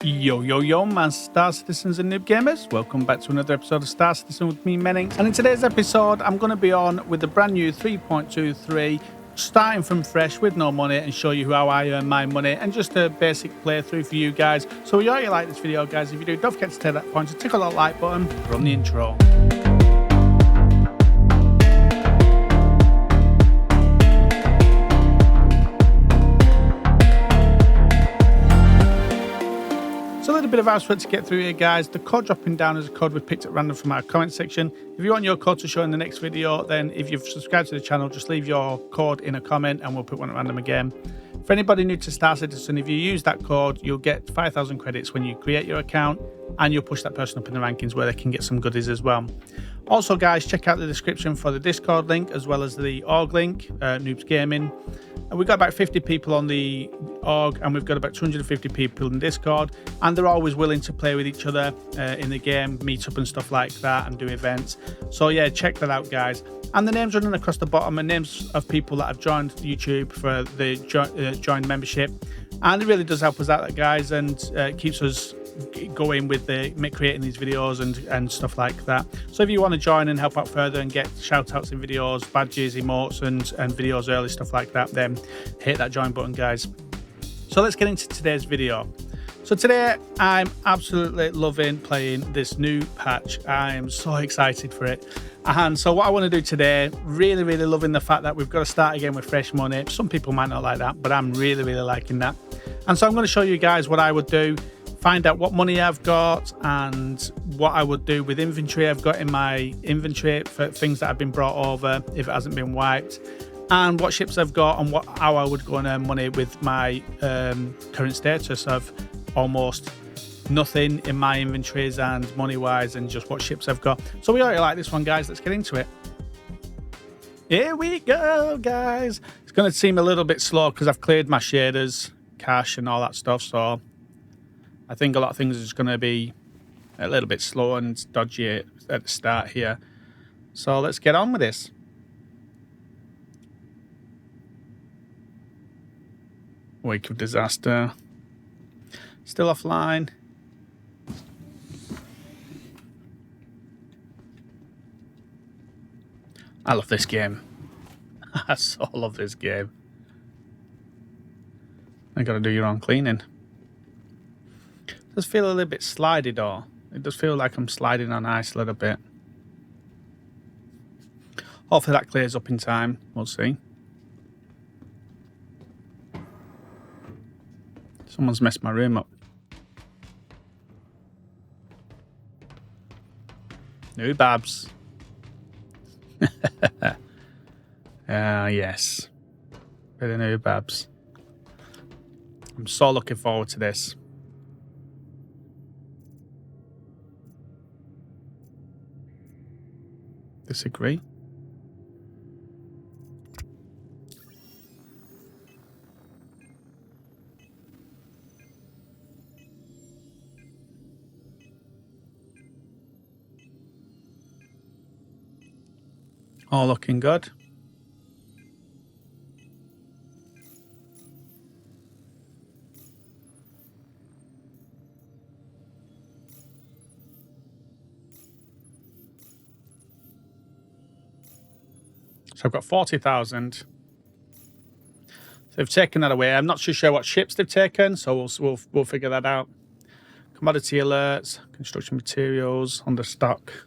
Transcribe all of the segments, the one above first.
Yo, my Star Citizens and Noob Gamers. Welcome back to another episode of Star Citizen with me, Mennings. And in today's episode, I'm going to be on with the brand new 3.23, starting from fresh with no money and show you how I earn my money and just a basic playthrough for you guys. So we hope you like this video, guys. If you do, don't forget to take that point and tickle that like button. Run the intro. A little bit of housework to get through here, guys. The code dropping down is a code we picked at random from our comment section. If you want your code to show in the next video, then if you've subscribed to the channel, just leave your code in a comment and we'll put one at random again. For anybody new to Star Citizen, if you use that code, you'll get 5,000 credits when you create your account, and you'll push that person up in the rankings where they can get some goodies as well. Also, guys, check out the description for the Discord link as well as the org link, Noobs Gaming. We've got about 50 people on the org, and we've got about 250 people in Discord, and they're always willing to play with each other in the game, meet up and stuff like that, and do events. So yeah, check that out, guys. And the names running across the bottom are names of people that have joined YouTube for the join membership, and it really does help us out, guys, and keeps us going with creating these videos and stuff like that. So if you want to join and help out further and get shout outs in videos, badges, emotes and videos early, stuff like that, then hit that join button, guys. So let's get into today's video. So today I'm absolutely loving playing this new patch. I am so excited for it. And so what I want to do today, really loving the fact that we've got to start again with fresh money. Some people might not like that, but I'm really liking that. And so I'm going to show you guys what I would do, find out what money I've got and what I would do with inventory I've got in my inventory for things that have been brought over if it hasn't been wiped, and what ships I've got and how I would go and earn money with my current status of almost nothing in my inventories and money wise, and just what ships I've got. So we already like this one, guys. Let's get into it. Here we go, guys. It's going to seem a little bit slow because I've cleared my shaders, cache and all that stuff, so I think a lot of things is going to be a little bit slow and dodgy at the start here. So let's get on with this. Wake of disaster. Still offline. I love this game. I so love this game. I got to do your own cleaning. It does feel a little bit slidey though. It does feel like I'm sliding on ice a little bit. Hopefully that clears up in time. We'll see. Someone's messed my room up. New Babs. Yes. Bit of new Babs. I'm so looking forward to this. Disagree. All looking good. So I've got 40,000. So they've taken that away. I'm not too sure what ships they've taken, so we'll figure that out. Commodity alerts, construction materials, under stock.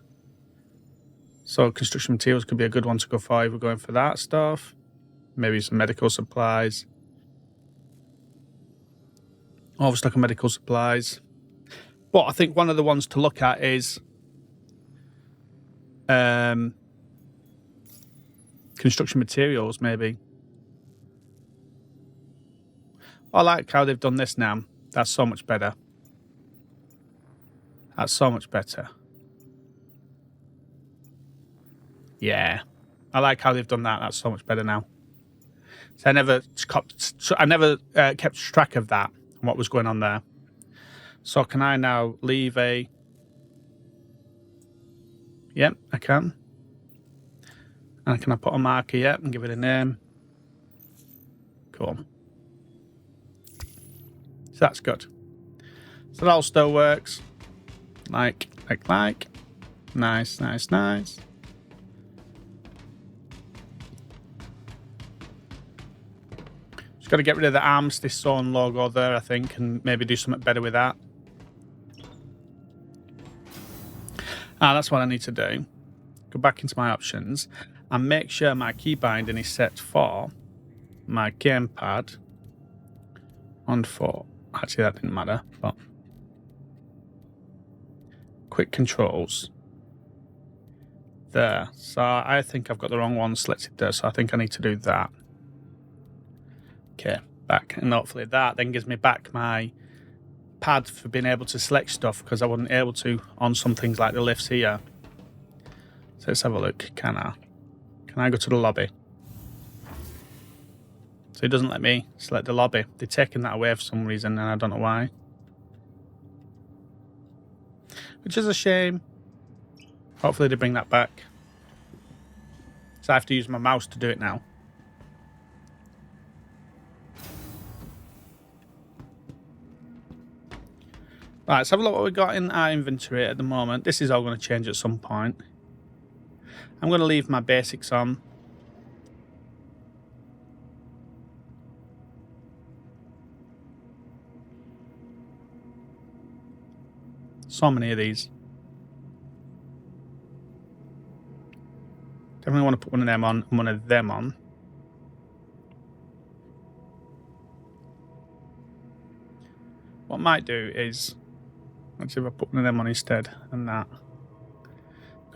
So construction materials could be a good one to go for if we're going for that stuff. Maybe some medical supplies. Overstock of medical supplies. But I think one of the ones to look at is construction materials, maybe. I like how they've done this now. That's so much better. That's so much better. Yeah, I like how they've done that. That's so much better now. So I never kept track of that and what was going on there. So can I now leave a? Yep, I can. And can I put a marker? Yep, and give it a name. Cool. So that's good. So that all still works. Like. Nice, nice, nice. Just got to get rid of the Armistice Zone logo there, I think, and maybe do something better with that. That's what I need to do. Go back into my options and make sure my key binding is set for my gamepad on 4. Actually, that didn't matter, but quick controls there. So I think I've got the wrong one selected there, so I think I need to do that. Okay, back, and hopefully that then gives me back my pad for being able to select stuff, because I wasn't able to on some things like the lifts here. So let's have a look. Can I go to the lobby? So it doesn't let me select the lobby. They're taking that away for some reason, and I don't know why. Which is a shame. Hopefully they bring that back. So I have to use my mouse to do it now. Right, let's have a look what we've got in our inventory at the moment. This is all going to change at some point. I'm going to leave my basics on. So many of these. Definitely want to put one of them on and one of them on. What I might do is, let's see if I put one of them on instead and that.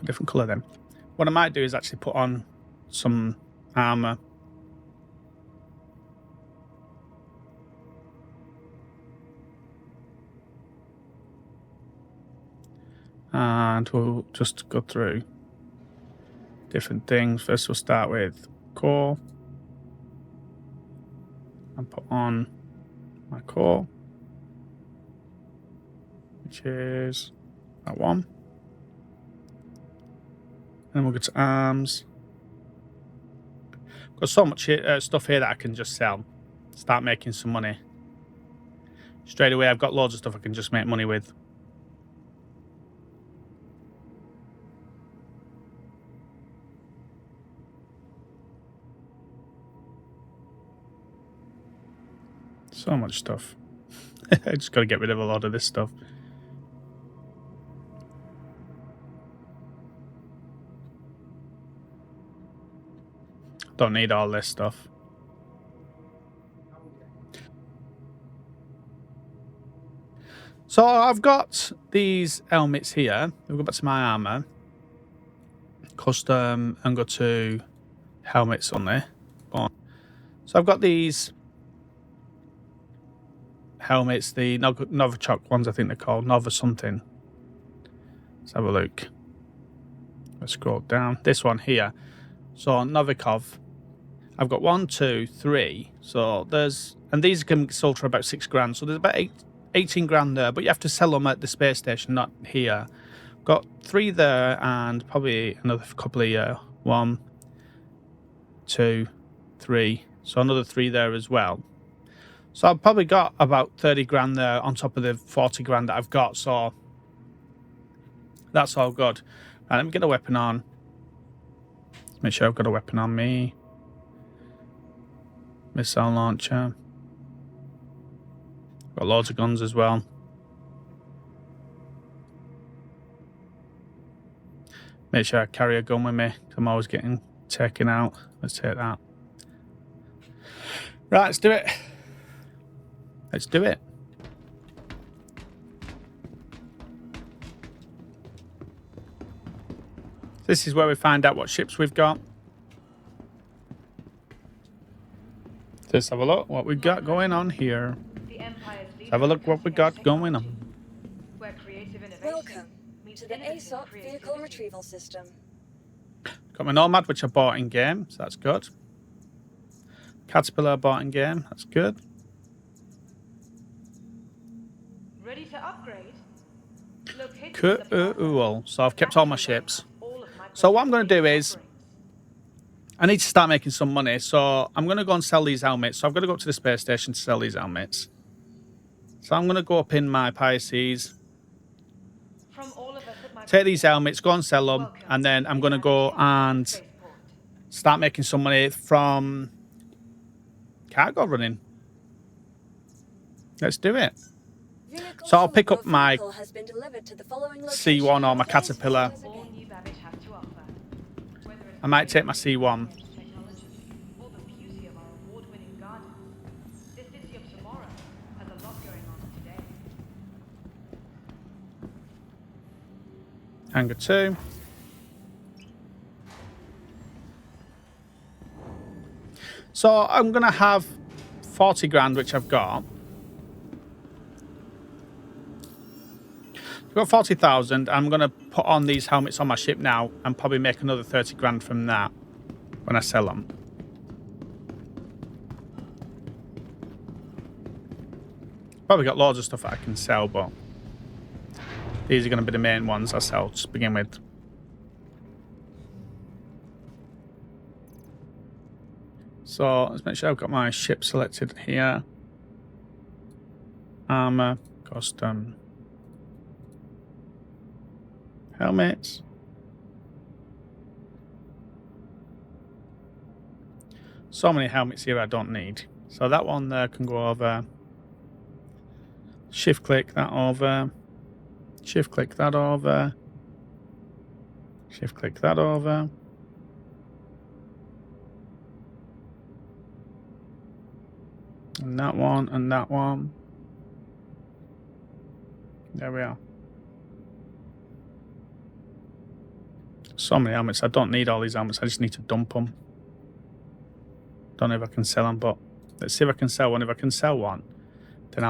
A different colour then. What I might do is actually put on some armour. And we'll just go through different things. First we'll start with core. And put on my core, which is that one. And we'll go to arms. Got so much stuff here that I can just sell. Start making some money. Straight away I've got loads of stuff I can just make money with. So much stuff. I just got to get rid of a lot of this stuff. Don't need all this stuff. So I've got these helmets here. We'll go back to my armor. Custom and go to helmets on there. So I've got these helmets, the Novichok ones, I think they're called. Nova something. Let's have a look. Let's scroll down. This one here. So Novikov. I've got 1, 2, 3. So there's, and these can be sold for about 6 grand. So there's about 18 grand there, but you have to sell them at the space station, not here. Got 3 there and probably another couple of here. 1, 2, 3. So another 3 there as well. So I've probably got about 30 grand there on top of the 40 grand that I've got. So that's all good. Right, let me get a weapon on. Let's make sure I've got a weapon on me. Missile launcher. Got loads of guns as well. Make sure I carry a gun with me. I'm always getting taken out. Let's take that. Right, let's do it. Let's do it. This is where we find out what ships we've got. Let's have a look what we've got going on here. Let's have a look what we got going on. Welcome to the aUEC vehicle retrieval system. Got my Nomad, which I bought in game, so that's good. Caterpillar I bought in game, that's good. Ready to upgrade? Cool. So I've kept all my ships. So what I'm going to do is, I need to start making some money. So I'm going to go and sell these helmets. So I've got to go up to the space station to sell these helmets. So I'm going to go up in my Pisces, From all of us at take these microTech, helmets, go and sell them, welcome and then to I'm the going to go United and States Spaceport. start making some money from cargo running. Let's do it. Vehicle So I'll to pick up Lubro my vehicle has been delivered to the following location. C1 or my Please Caterpillar. visit us All again. New Babbage has to offer. Whether it's I might take my C1. technology or the beauty of our award-winning gardens, this city of tomorrow has a lot going on today. Hangar 2. So I'm going to have 40 grand, which I've got. I've got 40,000. I'm going to put on these helmets on my ship now and probably make another 30 grand from that when I sell them. Probably got loads of stuff that I can sell, but these are going to be the main ones I sell to begin with. So let's make sure I've got my ship selected here. Armor, custom, helmets. So many helmets here I don't need. So that one there can go over. Shift click that over. Shift click that over. Shift click that over. And that one and that one. There we are. So many helmets. I don't need all these helmets. I just need to dump them. Don't know if I can sell them, but let's see if I can sell one. If I can sell one, then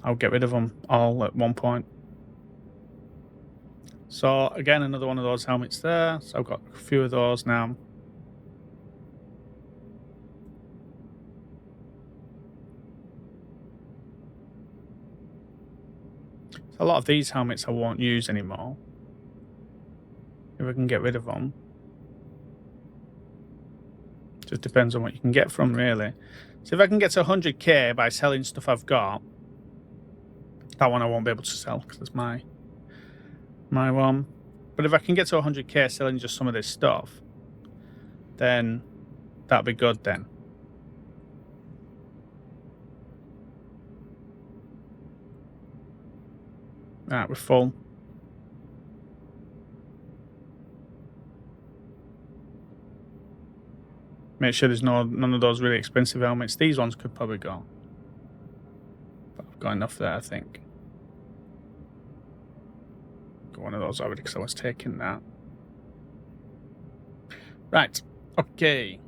I'll get rid of them all at one point. So again, another one of those helmets there. So I've got a few of those now. So a lot of these helmets I won't use anymore. If I can get rid of them. Just depends on what you can get from, really. So if I can get to 100k by selling stuff I've got, that one I won't be able to sell because it's my one. But if I can get to 100k selling just some of this stuff, then that'd be good then. Right, we're full. Make sure there's none of those really expensive helmets. These ones could probably go. But I've got enough there, I think. Got one of those already because I was taking that. Right, okay.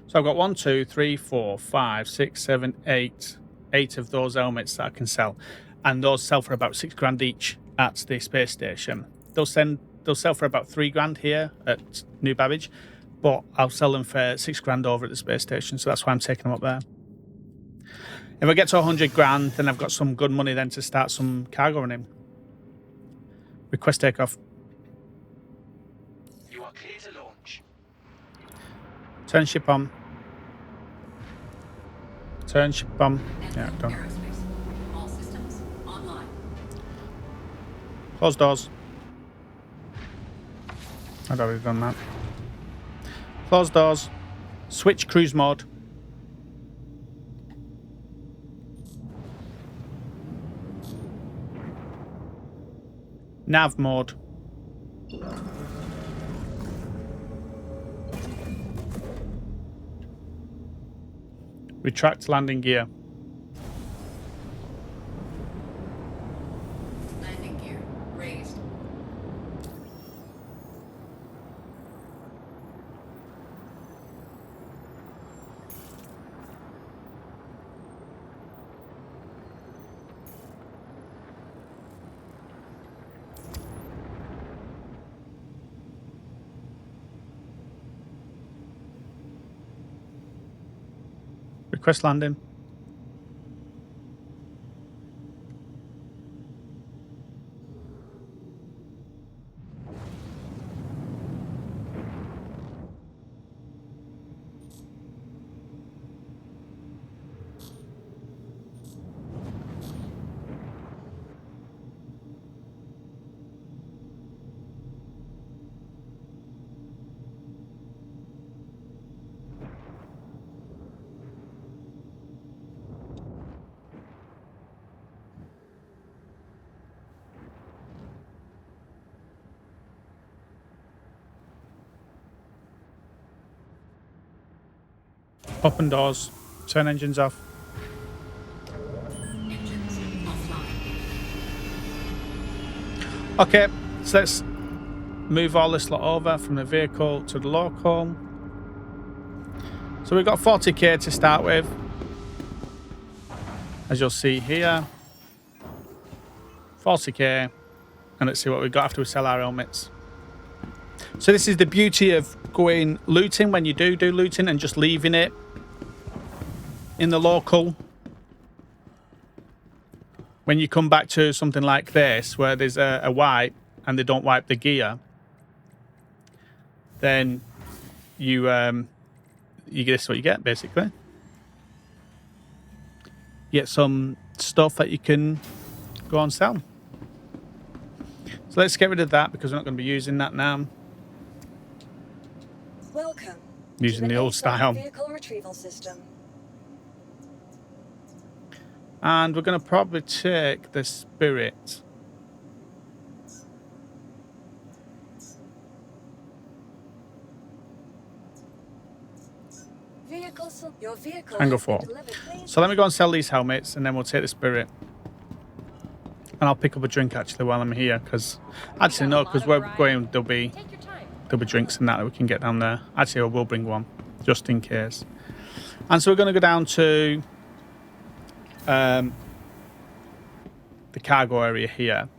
So I've got 1, 2, 3, 4, 5, 6, 7, 8. 8 of those helmets that I can sell. And those sell for about 6 grand each at the space station. They'll sell for about 3 grand here at New Babbage. But I'll sell them for 6 grand over at the space station, so that's why I'm taking them up there. If I get to 100 grand, then I've got some good money then to start some cargo running. Request takeoff. You are clear to launch. Turn ship on. Turn ship on. Yeah, done. Aerospace. All systems online. Close doors. I've already done that. Close doors. Switch cruise mode. Nav mode. Retract landing gear. Landing gear raised. Request landing. Open doors. Turn engines off. Engines offline. Okay, so let's move all this lot over from the vehicle to the local. So we've got 40k to start with, as you'll see here. 40k, and let's see what we've got after we sell our helmets. So this is the beauty of going looting when you do looting and just leaving it in the local. When you come back to something like this, where there's a wipe and they don't wipe the gear, then you guess what you get, basically. You get some stuff that you can go and sell. So let's get rid of that because we're not going to be using that now. Welcome. Using the old style. Vehicle retrieval system. And we're going to probably take the spirit. Your vehicle And go has been for. delivered, please. So let me go and sell these helmets, and then we'll take the spirit. And I'll pick up a drink actually while I'm here, because actually no, because we're going. There'll be drinks and that we can get down there. Actually, I will bring one just in case. And so we're going to go down to the cargo area here.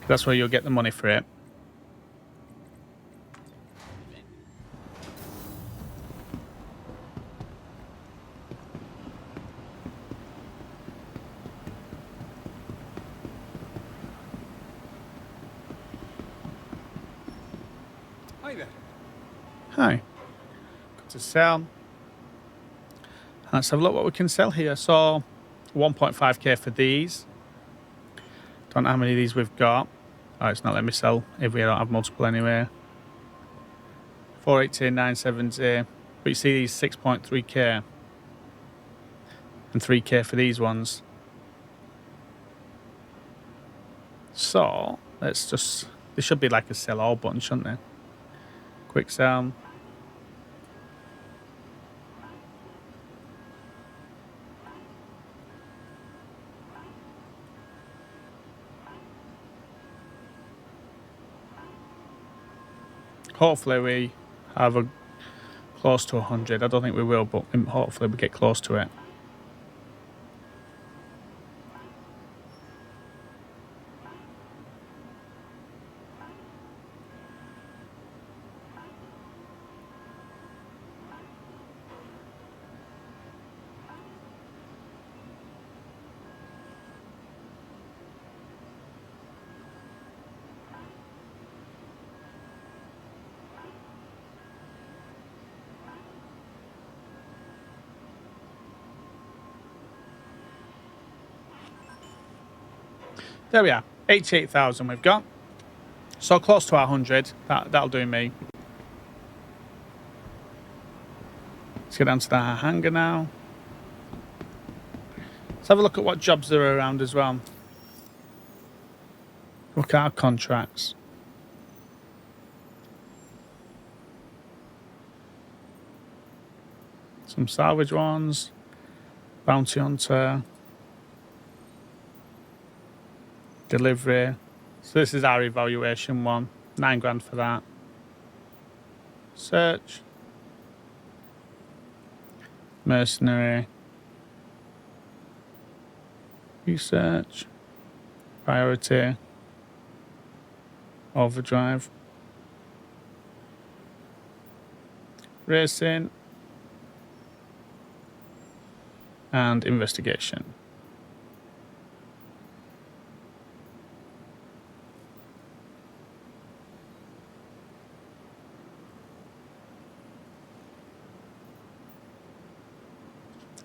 That's where you'll get the money for it. Hi there. Hi. Got to sell. Let's have a look what we can sell here. So 1.5k for these. Don't know how many of these we've got. Oh, it's not letting me sell if we don't have multiple anyway. 480, 970. But you see these 6.3k. And 3k for these ones. So let's just, there should be like a sell all button, shouldn't there? Quick sell. Hopefully we have a close to 100. I don't think we will, but hopefully we get close to it. There we are, 88,000 we've got. So close to our 100, that'll do me. Let's get down to the hangar now. Let's have a look at what jobs there are around as well. Look at our contracts. Some salvage ones. Bounty hunter. Delivery. So this is our evaluation one. 9 grand for that. Search. Mercenary. Research. Priority. Overdrive. Racing. And investigation.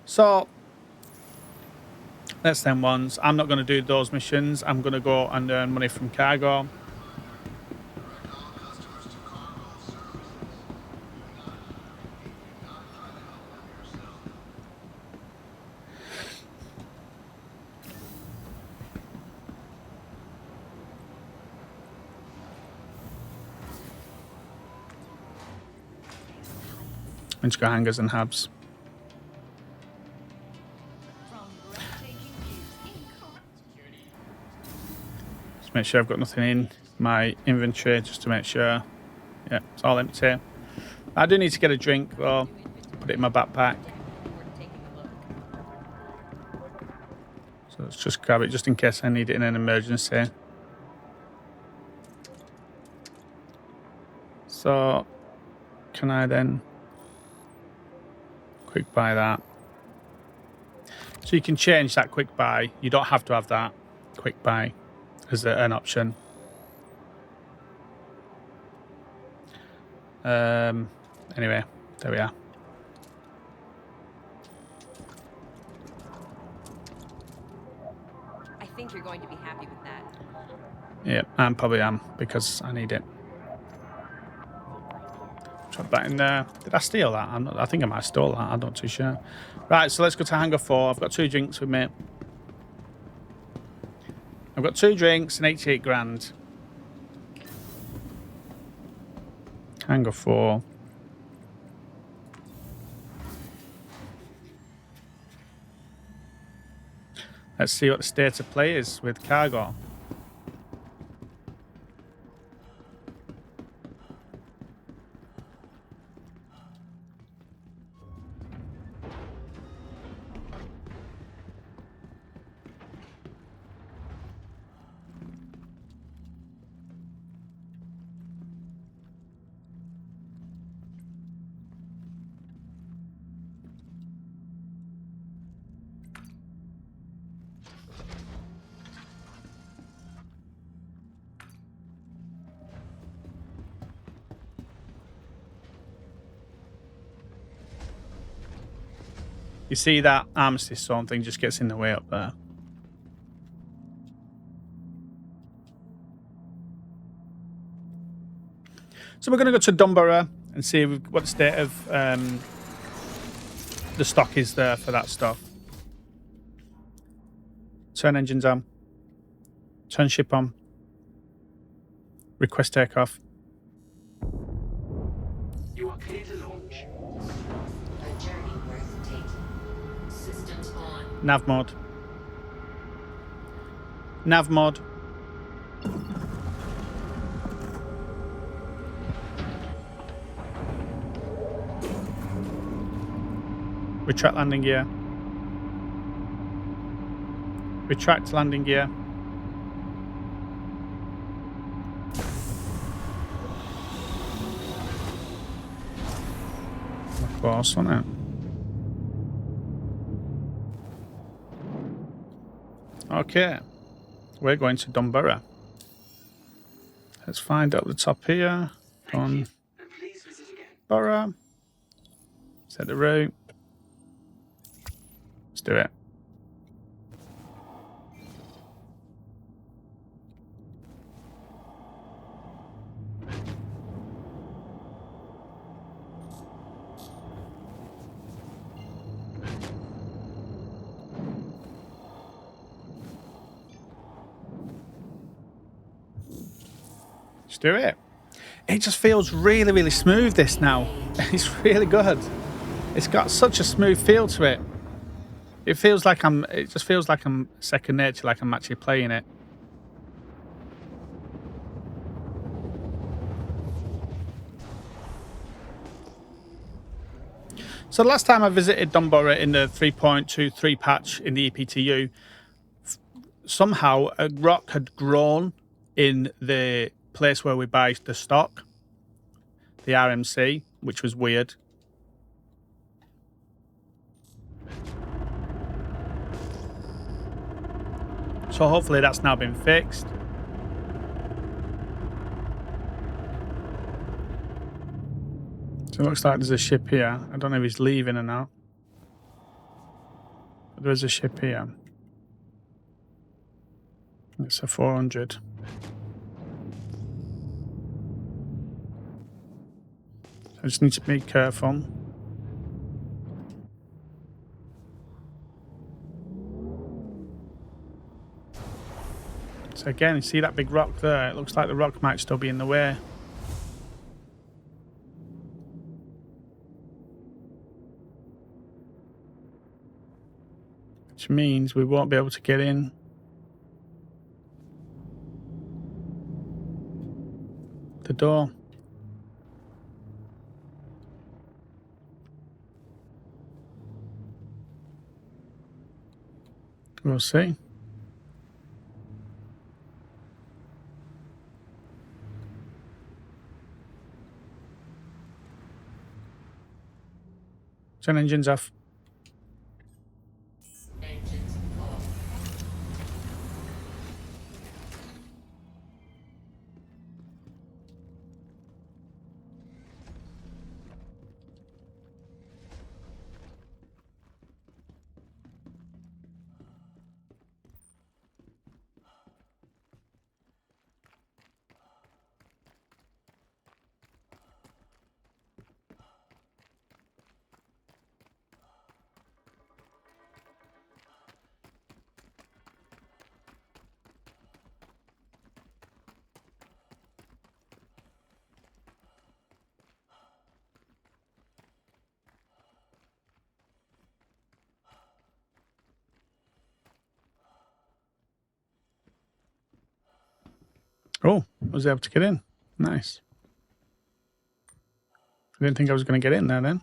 So that's them ones. I'm not going to do those missions. I'm going to go and earn money from cargo. I'm just got hangers and habs. Just make sure I've got nothing in my inventory, just to make sure. Yeah, it's all empty. I do need to get a drink, though. Put it in my backpack. So let's just grab it, just in case I need it in an emergency. So, can I then quick buy that? So you can change that quick buy. You don't have to have that quick buy as an option. Anyway, there we are. I think you're going to be happy with that. Yeah, I probably am, because I need it. Drop that in there. Did I steal that? I think I might have stole that. I'm not too sure. Right, so let's go to hangar 4. I've got 2 drinks with me. I've got 2 drinks and 88 grand. Hangar 4. Let's see what the state of play is with cargo. You see that armistice zone thing just gets in the way up there. So we're going to go to Dunboro and see what the state of the stock is there for that stuff. Turn engines on. Turn ship on. Request takeoff. You are clear to launch. A journey worth taking. Systems on. Nav mode. Nav mode. Retract landing gear. Retract landing gear. Of course, wasn't it? Okay, we're going to Dunboro. Let's find up the top here. On Please visit again. Borough. Set the route. Let's do it. Let's do it. It just feels really, really smooth, this now. It's really good. It's got such a smooth feel to it. It just feels like I'm second nature, like I'm actually playing it. So the last time I visited Dunboro in the 3.23 patch in the EPTU, somehow a rock had grown in the place where we buy the stock, the RMC, which was weird. So hopefully that's now been fixed. So it looks like there's a ship here. I don't know if he's leaving or not. But there's a ship here. It's a 400. I just need to be careful. So again, you see that big rock there? It looks like the rock might still be in the way. which means we won't be able to get in. The door. We'll see. Turn engines off. Engines off. Oh, I was able to get in. Nice. I didn't think I was going to get in there then.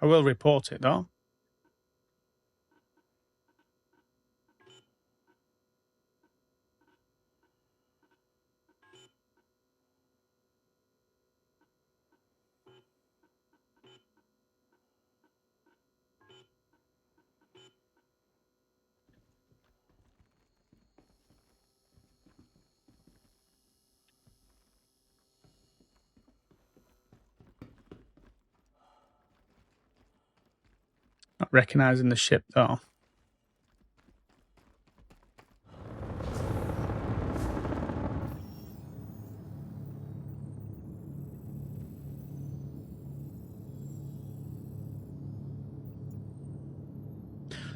I will report it though. Not recognizing the ship though.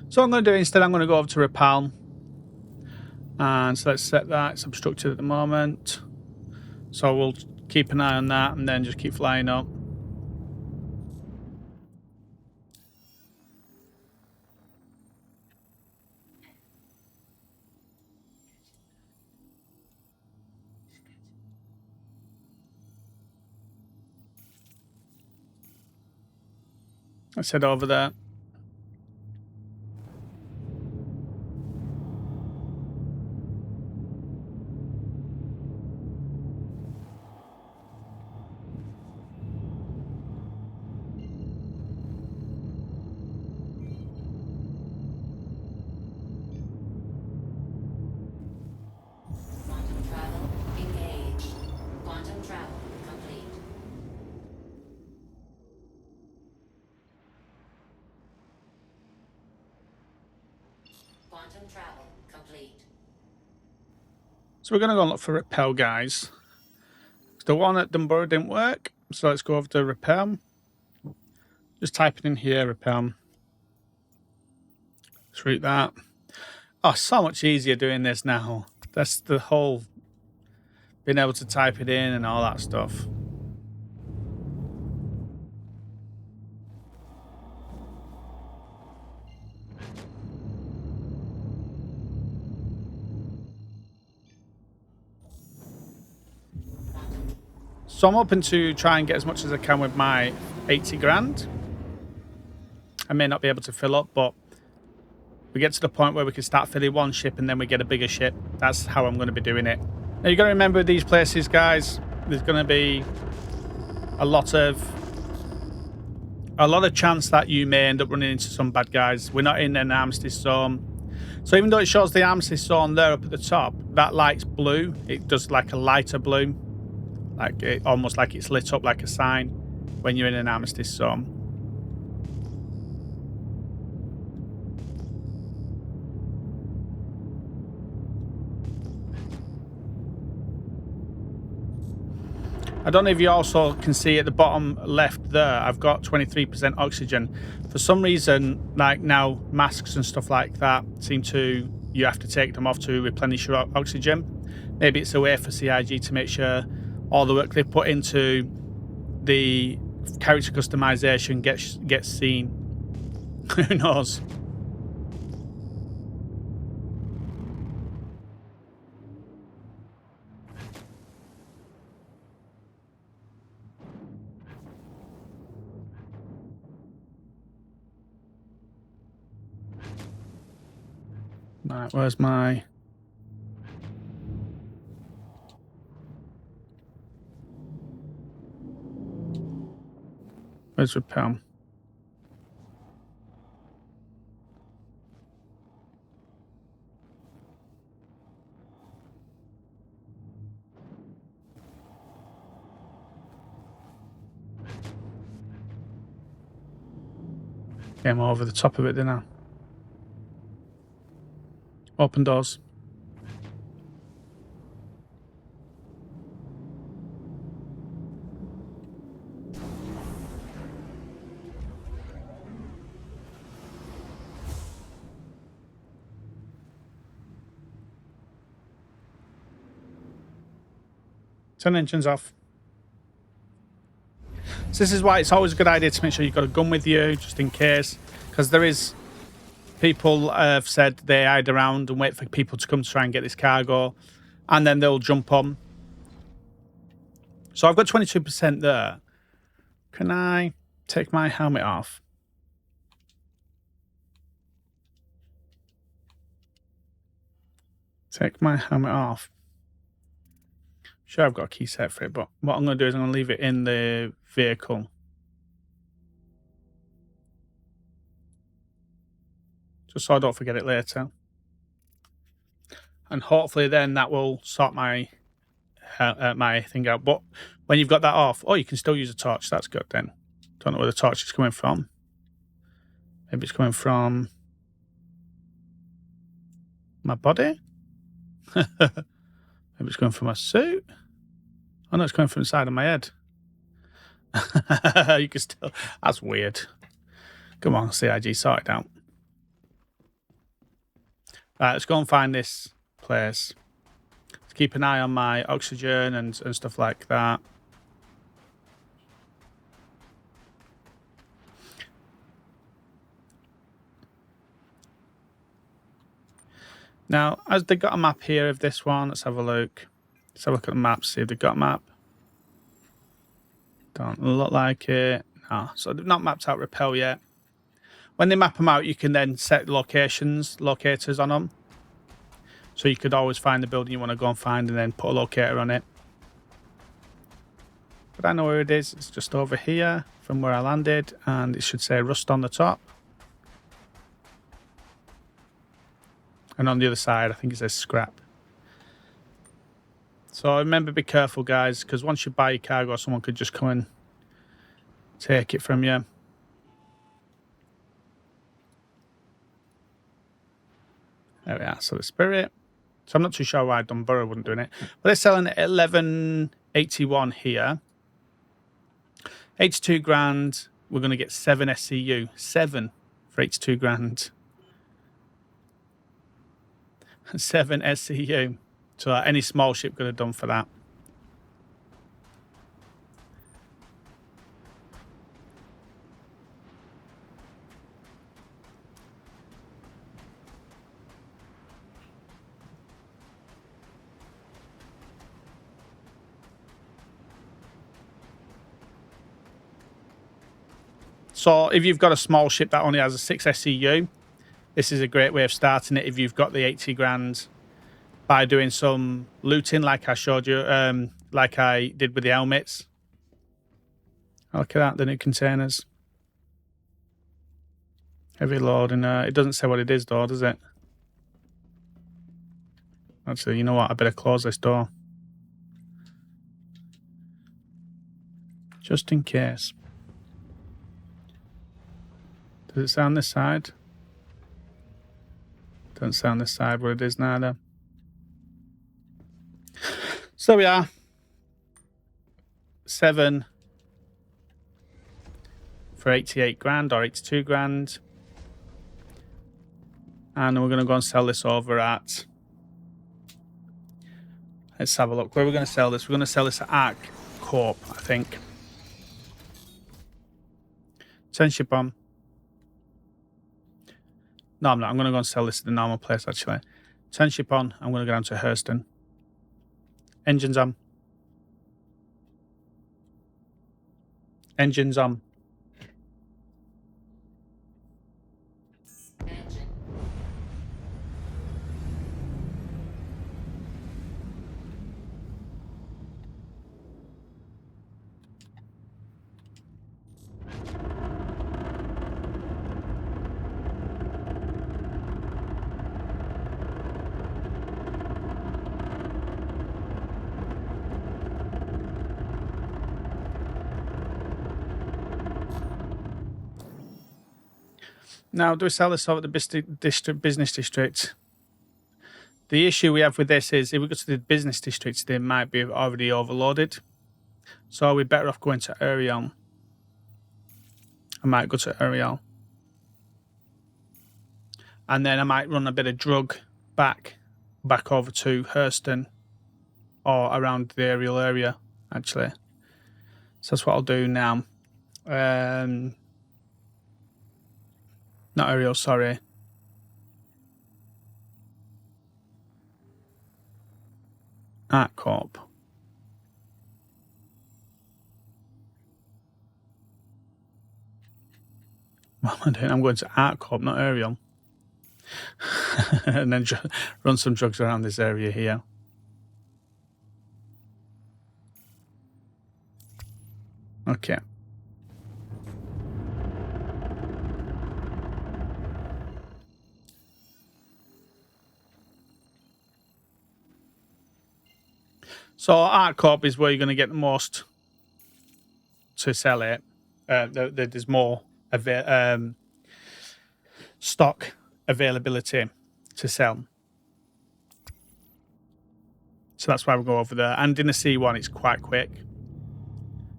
So what I'm going to do instead, I'm going to go over to Rappel. And so let's set that. It's obstructed at the moment. So we'll keep an eye on that and then just keep flying up. Let's head over there. Quantum travel engaged. Quantum travel complete. Quantum travel complete. So we're going to go and look for Rappel, guys. The one at Dunboro didn't work. So let's go over to Rappel. Just typing in here, Rappel. Let's route that. Oh, so much easier doing this now. That's the whole being able to type it in and all that stuff. So I'm hoping to try and get as much as I can with my 80 grand. I may not be able to fill up, but we get to the point where we can start filling one ship and then we get a bigger ship. That's how I'm going to be doing it. Now you got to remember these places, guys. There's going to be a lot of chance that you may end up running into some bad guys. We're not in an armistice zone. So even though it shows the armistice zone there up at the top, that light's blue. It does like a lighter blue. Like it, almost like it's lit up like a sign when you're in an armistice zone. I don't know if you also can see at the bottom left there, I've got 23% oxygen. For some reason, like now, masks and stuff like that seem to, you have to take them off to replenish your oxygen. Maybe it's a way for CIG to make sure all the work they put into the character customization gets seen. Who knows? Right, where's my... Where's Rappel? Came over the top of it, didn't I? Open doors. Turn engines off. So this is why it's always a good idea to make sure you've got a gun with you, just in case. Because there is... People have said they hide around and wait for people to come to try and get this cargo. And then they'll jump on. So I've got 22% there. Can I take my helmet off? Take my helmet off. Sure, I've got a key set for it, but what I'm going to do is I'm going to leave it in the vehicle. Just so I don't forget it later. And hopefully then that will sort my my thing out. But when you've got that off, oh, you can still use a torch. That's good then. Don't know where the torch is coming from. Maybe it's coming from my body. Maybe it's coming from my suit. Oh no, it's coming from the side of my head. You can still... That's weird. Come on, CIG, sort it out. Right, let's go and find this place. Let's keep an eye on my oxygen and stuff like that. Now, has they got a map here of this one? Let's have a look. Let's have a look at the map, see if they've got a map. Don't look like it. No, so they've not mapped out Rappel yet. When they map them out, you can then set locators on them. So you could always find the building you want to go and find and then put a locator on it. But I know where it is. It's just over here from where I landed, and it should say Rust on the top. And on the other side, I think it says Scrap. So remember, be careful, guys, because once you buy your cargo, someone could just come and take it from you. There we are. So the Spirit. So I'm not too sure why Dunboro wouldn't do it. But they're selling at 1181 here. 82 grand. We're going to get 7 SCU. 7 for 82 grand. 7 SCU. So any small ship could have done for that. So if you've got a small ship that only has a 6 SCU, this is a great way of starting it if you've got the 80 grand by doing some looting like I showed you, like I did with the helmets. Look at that, the new containers. Heavy loading. It doesn't say what it is though, does it? Actually, you know what? I better close this door. Just in case. Does it say on this side? Doesn't say on this side where it is neither. So we are 7 for 88 grand or 82 grand. And we're going to go and sell this over at... Let's have a look. Where are we going to sell this? We're going to sell this at Arc Corp, I think. 10 ship on. No, I'm not. I'm going to go and sell this at the normal place, actually. 10 ship on. I'm going to go down to Hurston. Engines on. Engines on. Engine. Now, do we sell this over at the business district? The issue we have with this is if we go to the business districts, they might be already overloaded. So we're better off going to Ariel. I might go to Ariel. And then I might run a bit of drug back over to Hurston or around the Ariel area, actually. So that's what I'll do now. Not Ariel, sorry. Art Corp. What am I doing? I'm going to Art Corp, not Ariel. And then run some drugs around this area here. Okay. So Art Corp is where you're going to get the most to sell it. There's more stock availability to sell. So that's why we'll go over there. And in the C1, it's quite quick.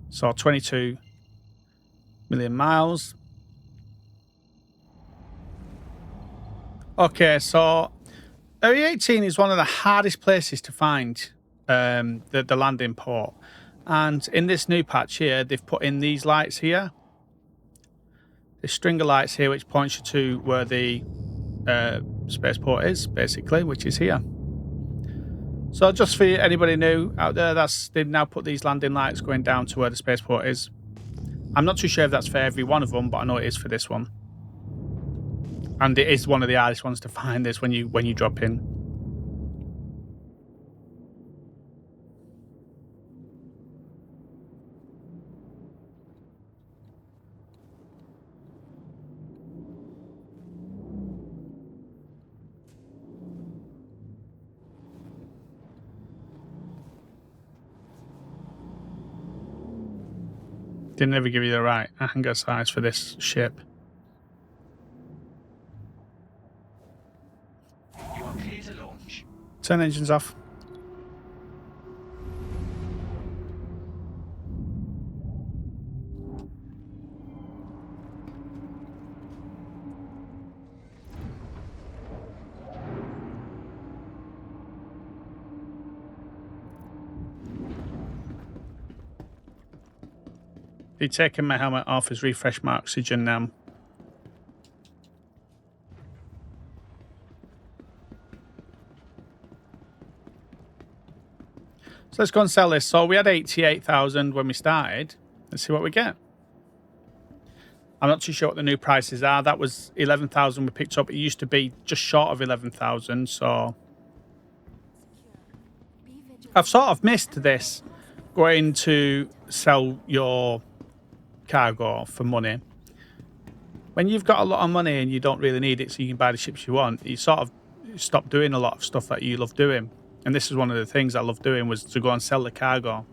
So 22 million miles. Okay, so Area 18 is one of the hardest places to find the landing port. And in this new patch here, they've put in these lights here. The string of lights here, which points you to where the spaceport is, basically, which is here. So just for anybody new out there, they've now put these landing lights going down to where the spaceport is. I'm not too sure if that's for every one of them, but I know it is for this one. And it is one of the hardest ones to find this when you drop in. Didn't ever give you the right hangar size for this ship. You are clear to launch. Turn engines off. Be taking my helmet off as refresh my oxygen now. So let's go and sell this. So we had 88,000 when we started. Let's see what we get. I'm not too sure what the new prices are. That was 11,000 we picked up. It used to be just short of 11,000. So I've sort of missed this, going to sell your cargo for money. When you've got a lot of money and you don't really need it so you can buy the ships you want, you sort of stop doing a lot of stuff that you love doing. And this is one of the things I love doing, was to go and sell the cargo,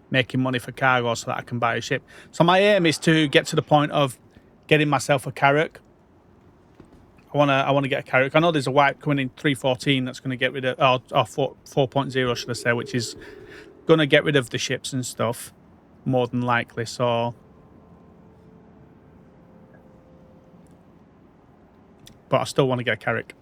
making money for cargo so that I can buy a ship. So my aim is to get to the point of getting myself a Carrack. I want to get a Carrack. I know there's a wipe coming in 3.14 that's going to get rid of, or 4.0 should I say, which is going to get rid of the ships and stuff, more than likely. So, but I still want to get a Carrack.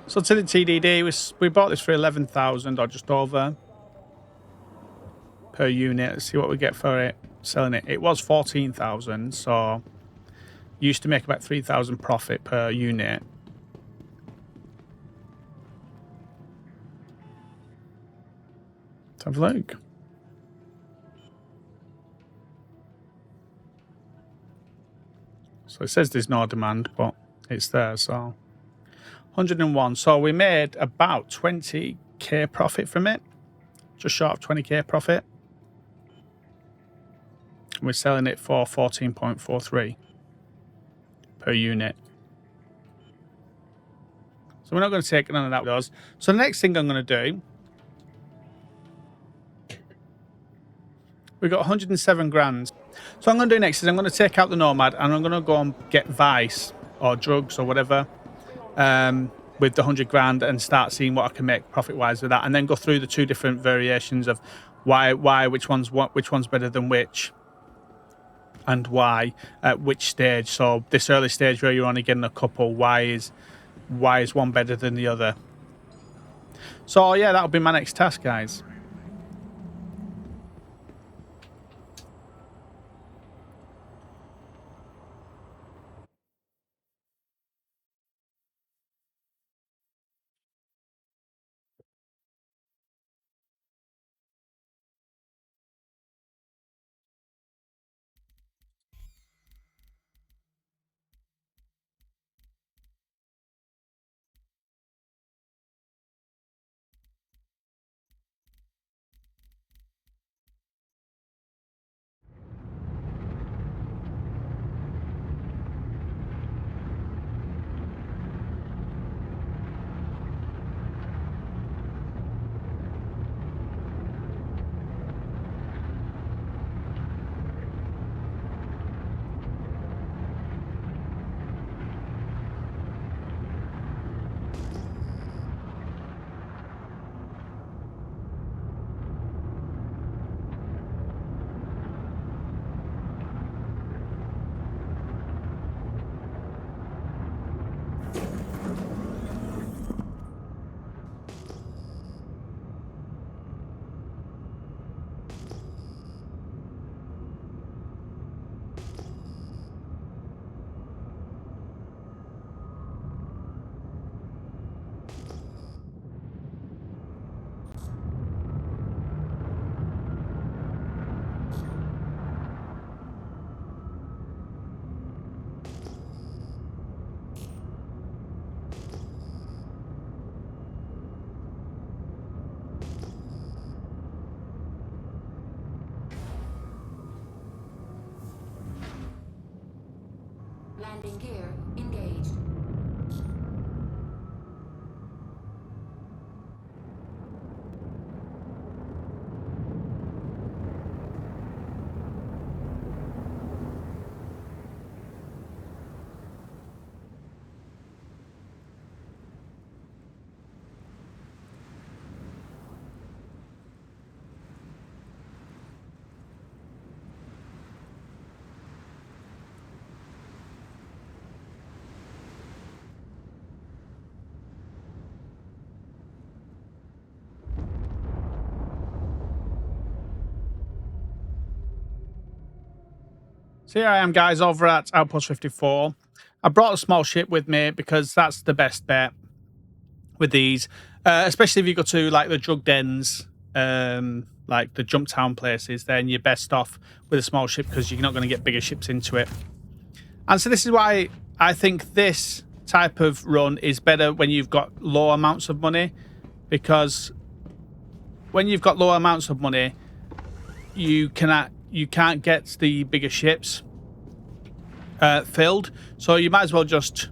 So to the TDD, we bought this for 11,000 or just over per unit. Let's see what we get for it selling it. It was 14,000, so used to make about 3,000 profit per unit. Let's have a look. So it says there's no demand, but it's there. So 101. So we made about 20k profit from it, just short of 20k profit. We're selling it for 14.43 per unit. So we're not going to take none of that with us. So the next thing I'm going to do, we've got 107 grand. So I'm going to do next is I'm going to take out the Nomad and I'm going to go and get Vice or drugs or whatever with the 100 grand and start seeing what I can make profit-wise with that, and then go through the two different variations of which one's better than which, and why at which stage. So this early stage where you're only getting a couple, why is one better than the other? So yeah, that'll be my next task, guys. Landing gear engaged. So here I am, guys, over at Outpost 54. I brought a small ship with me because that's the best bet with these, especially if you go to like the drug dens, like the jump town places. Then you're best off with a small ship because you're not going to get bigger ships into it. And so this is why I think this type of run is better when you've got low amounts of money, because when you've got low amounts of money, you can't get the bigger ships filled. So you might as well just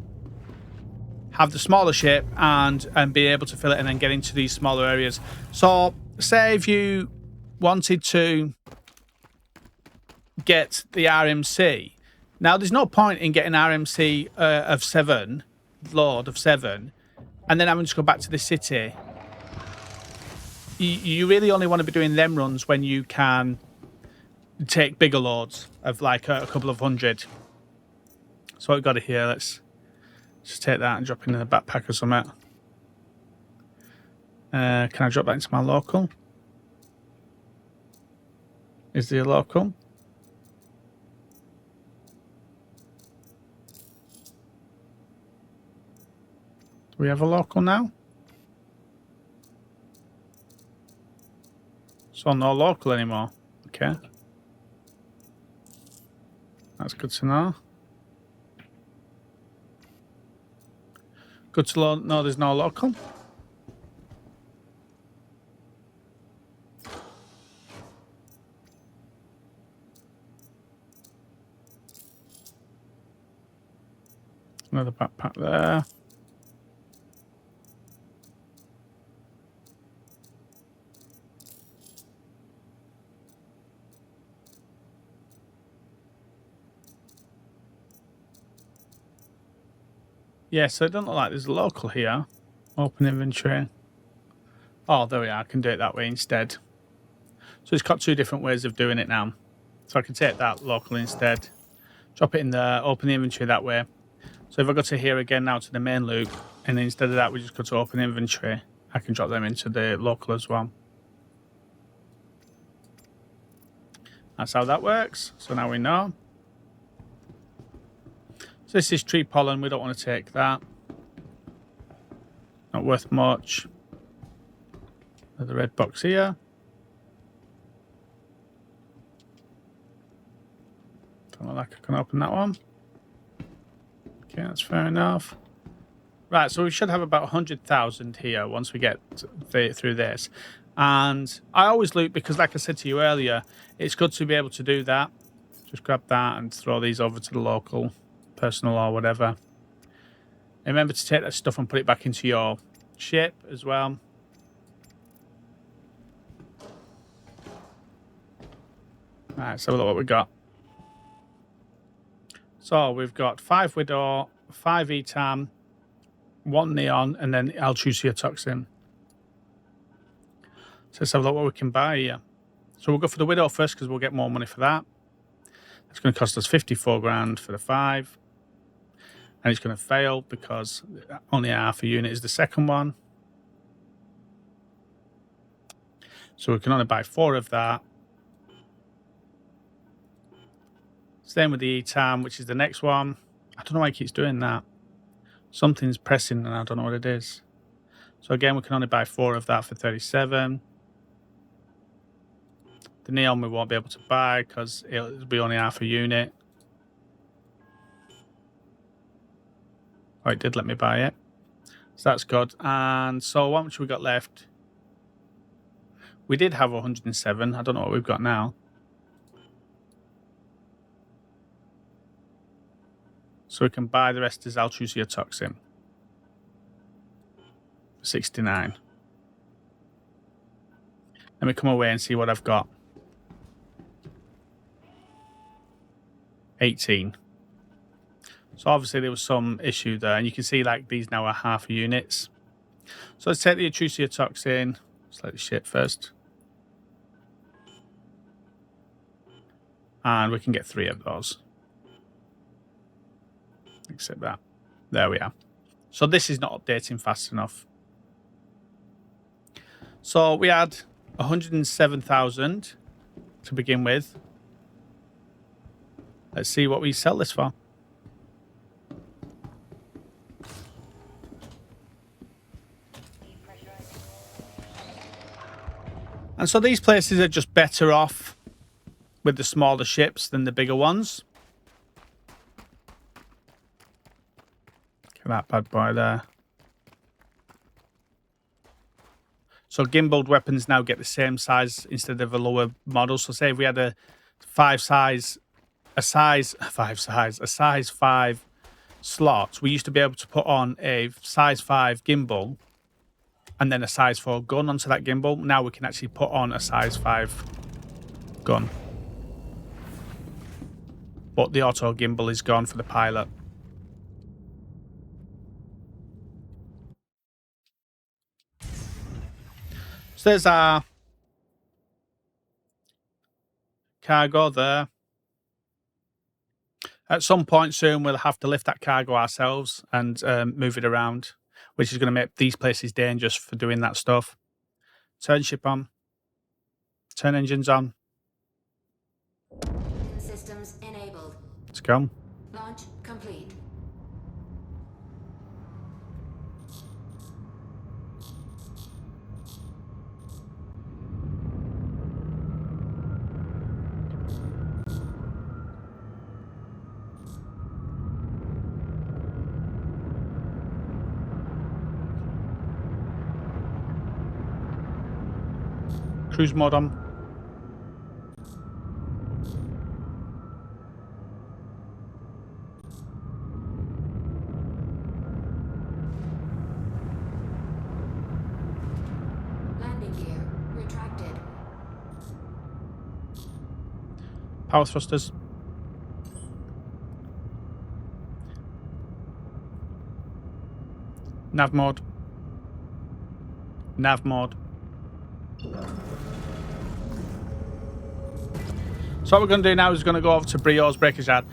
have the smaller ship and be able to fill it and then get into these smaller areas. So say if you wanted to get the RMC, now there's no point in getting RMC of 7, Lord of 7, and then having to go back to the city. You really only want to be doing them runs when you can take bigger loads of like a couple of hundred. So what we've got here, let's just take that and drop it in the backpack or something. Can I drop that into my local? Is there a local? Do we have a local now? So no local anymore. Okay. That's good to know. Good to know there's no local. Another backpack there. Yeah, so it doesn't look like there's a local here. Open inventory. Oh, there we are. I can do it that way instead. So it's got two different ways of doing it now. So I can take that local instead. Drop it in there. Open the inventory that way. So if I go to here again now to the main loop, and instead of that we just go to open inventory, I can drop them into the local as well. That's how that works. So now we know. So this is tree pollen. We don't want to take that. Not worth much. There's the red box here. Don't look like I can open that one. Okay, that's fair enough. Right, so we should have about 100,000 here once we get through this. And I always loot because, like I said to you earlier, it's good to be able to do that. Just grab that and throw these over to the local, personal or whatever. And remember to take that stuff and put it back into your ship as well. Right, so look what we got. So we've got 5 Widow, 5 Etam, 1 Neon, and then Altrusia Toxin. So let's have a look what we can buy here. So we'll go for the Widow first because we'll get more money for that. It's going to cost us 54 grand for the 5. And it's going to fail because only half a unit is the second one. So we can only buy 4 of that. Same with the Etam, which is the next one. I don't know why it keeps doing that. Something's pressing and I don't know what it is. So again, we can only buy 4 of that for 37. The Neon we won't be able to buy because it'll be only half a unit. Oh, it did let me buy it. So that's good. And so how much we got left? We did have 107. I don't know what we've got now. So we can buy the rest as Altrusia Toxin. 69. Let me come away and see what I've got. 18. So obviously there was some issue there, and you can see like these now are half units. So let's take the Altrusia Toxin. Let's let the shit first. And we can get 3 of those. Except that. There we are. So this is not updating fast enough. So we had 107,000 to begin with. Let's see what we sell this for. And so these places are just better off with the smaller ships than the bigger ones. Look at that bad boy there. So gimbaled weapons now get the same size instead of a lower model. So say if we had a size 5 slot, we used to be able to put on a size 5 gimbal and then a size 4 gun onto that gimbal. Now we can actually put on a size 5 gun. But the auto gimbal is gone for the pilot. So there's our cargo there. At some point soon, we'll have to lift that cargo ourselves and move it around, which is going to make these places dangerous for doing that stuff. Turn ship on. Turn engines on. Systems enabled. Let's go. Launch complete. Cruise mode on. Landing gear retracted. Power thrusters. Nav mode. Nav mode. So what we're going to do now is going to go over to Brio's Breaker's Yard.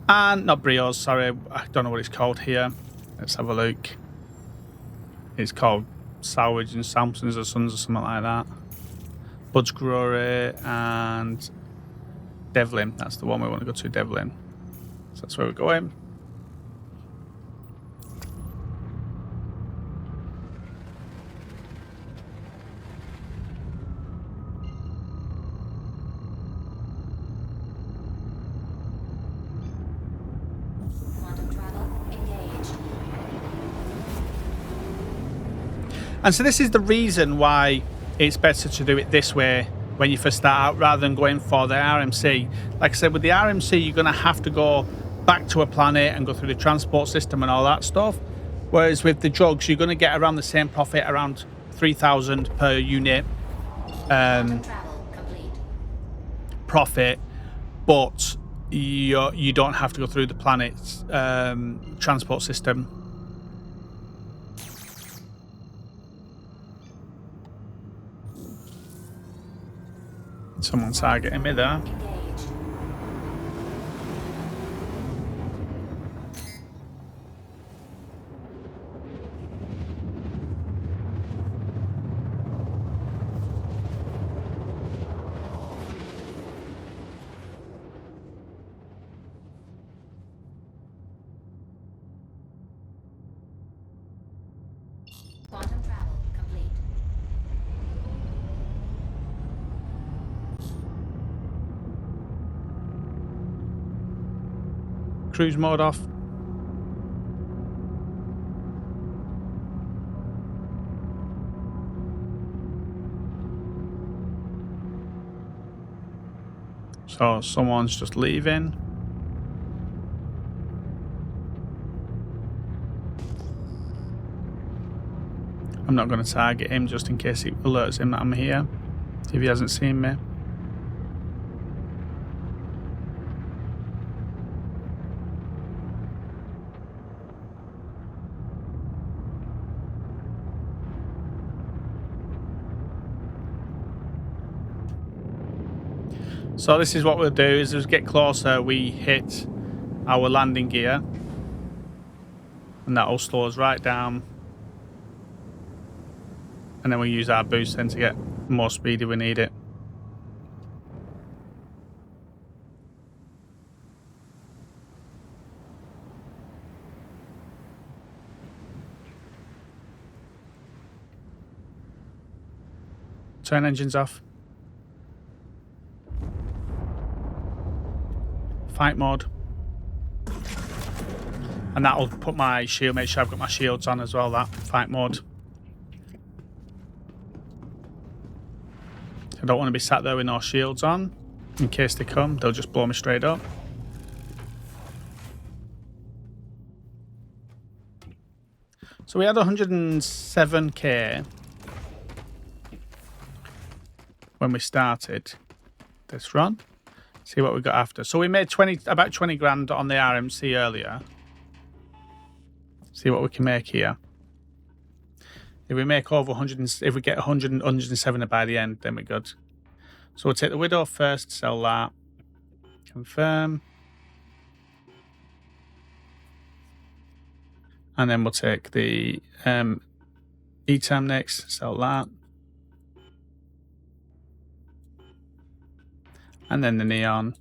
And, not Brio's, sorry, I don't know what it's called here. Let's have a look. It's called Salvage and Samson's or Sons or something like that. Bud's Brewery and Devlin. That's the one we want to go to, Devlin. So that's where we're going. And so this is the reason why it's better to do it this way when you first start out rather than going for the RMC. Like I said, with the RMC, you're going to have to go back to a planet and go through the transport system and all that stuff. Whereas with the drugs, you're going to get around the same profit, around 3,000 per unit profit, but you don't have to go through the planet's transport system. Someone's targeting me there. Quantum travel complete. Cruise mode off. So someone's just leaving. I'm not going to target him just in case it alerts him that I'm here, if he hasn't seen me. So this is what we'll do, is as we get closer we hit our landing gear and that'll slow us right down, and then we'll use our boost then to get more speed if we need it. Turn engines off. Fight mode. And that'll put my shield, make sure I've got my shields on as well, that fight mode. I don't want to be sat there with no shields on. In case they come, they'll just blow me straight up. So we had 107k when we started this run. See what we got after. So we made about 20 grand on the RMC earlier. See what we can make here. If we make over 100, if we get 107 by the end, then we're good. So we'll take the Widow first, sell that, confirm, and then we'll take the ETAM next, sell that. And then the Neon.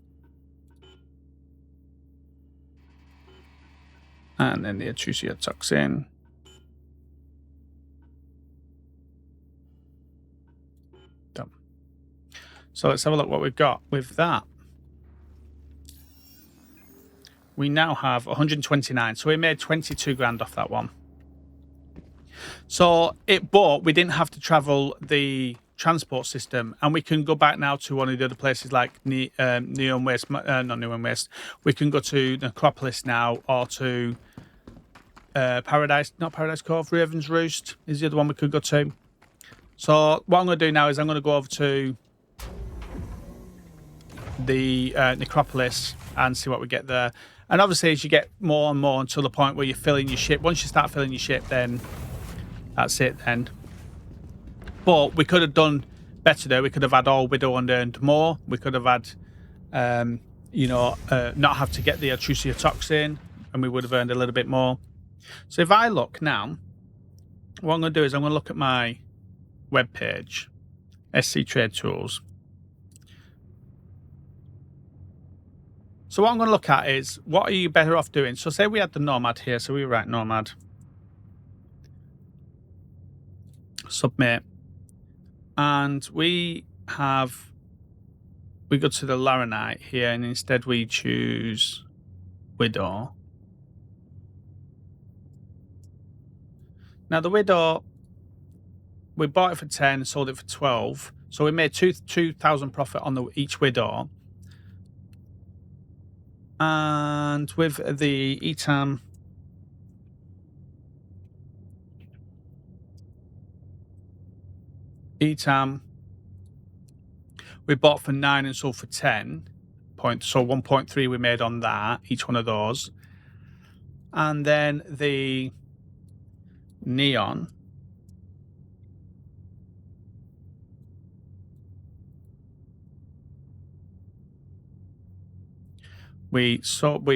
And then the Atrusia Toxin. Done. So let's have a look what we've got with that. We now have 129. So we made 22 grand off that one. So but we didn't have to travel the transport system, and we can go back now to one of the other places like Neon Waste, not Neon Waste. We can go to Necropolis now, or to Paradise, not Paradise Cove, Raven's Roost is the other one we could go to. So what I'm going to do now is I'm going to go over to the Necropolis and see what we get there. And obviously, as you get more and more until the point where you're filling your ship, once you start filling your ship, then that's it then. But we could have done better there. We could have had all Widow and earned more. We could have had, not have to get the Atrusia toxin, and we would have earned a little bit more. So if I look now, what I'm going to do is I'm going to look at my web page, SC Trade Tools. So what I'm going to look at is, what are you better off doing? So say we had the Nomad here. So we write Nomad. Submit. And we go to the Laranite here, and instead we choose Widow. Now the Widow, we bought it for 10, sold it for 12. So we made 2,000 profit on each Widow. And with the ETAM, we bought for 9 and sold for 10 points. So 1.3 we made on that, each one of those. And then the Neon, we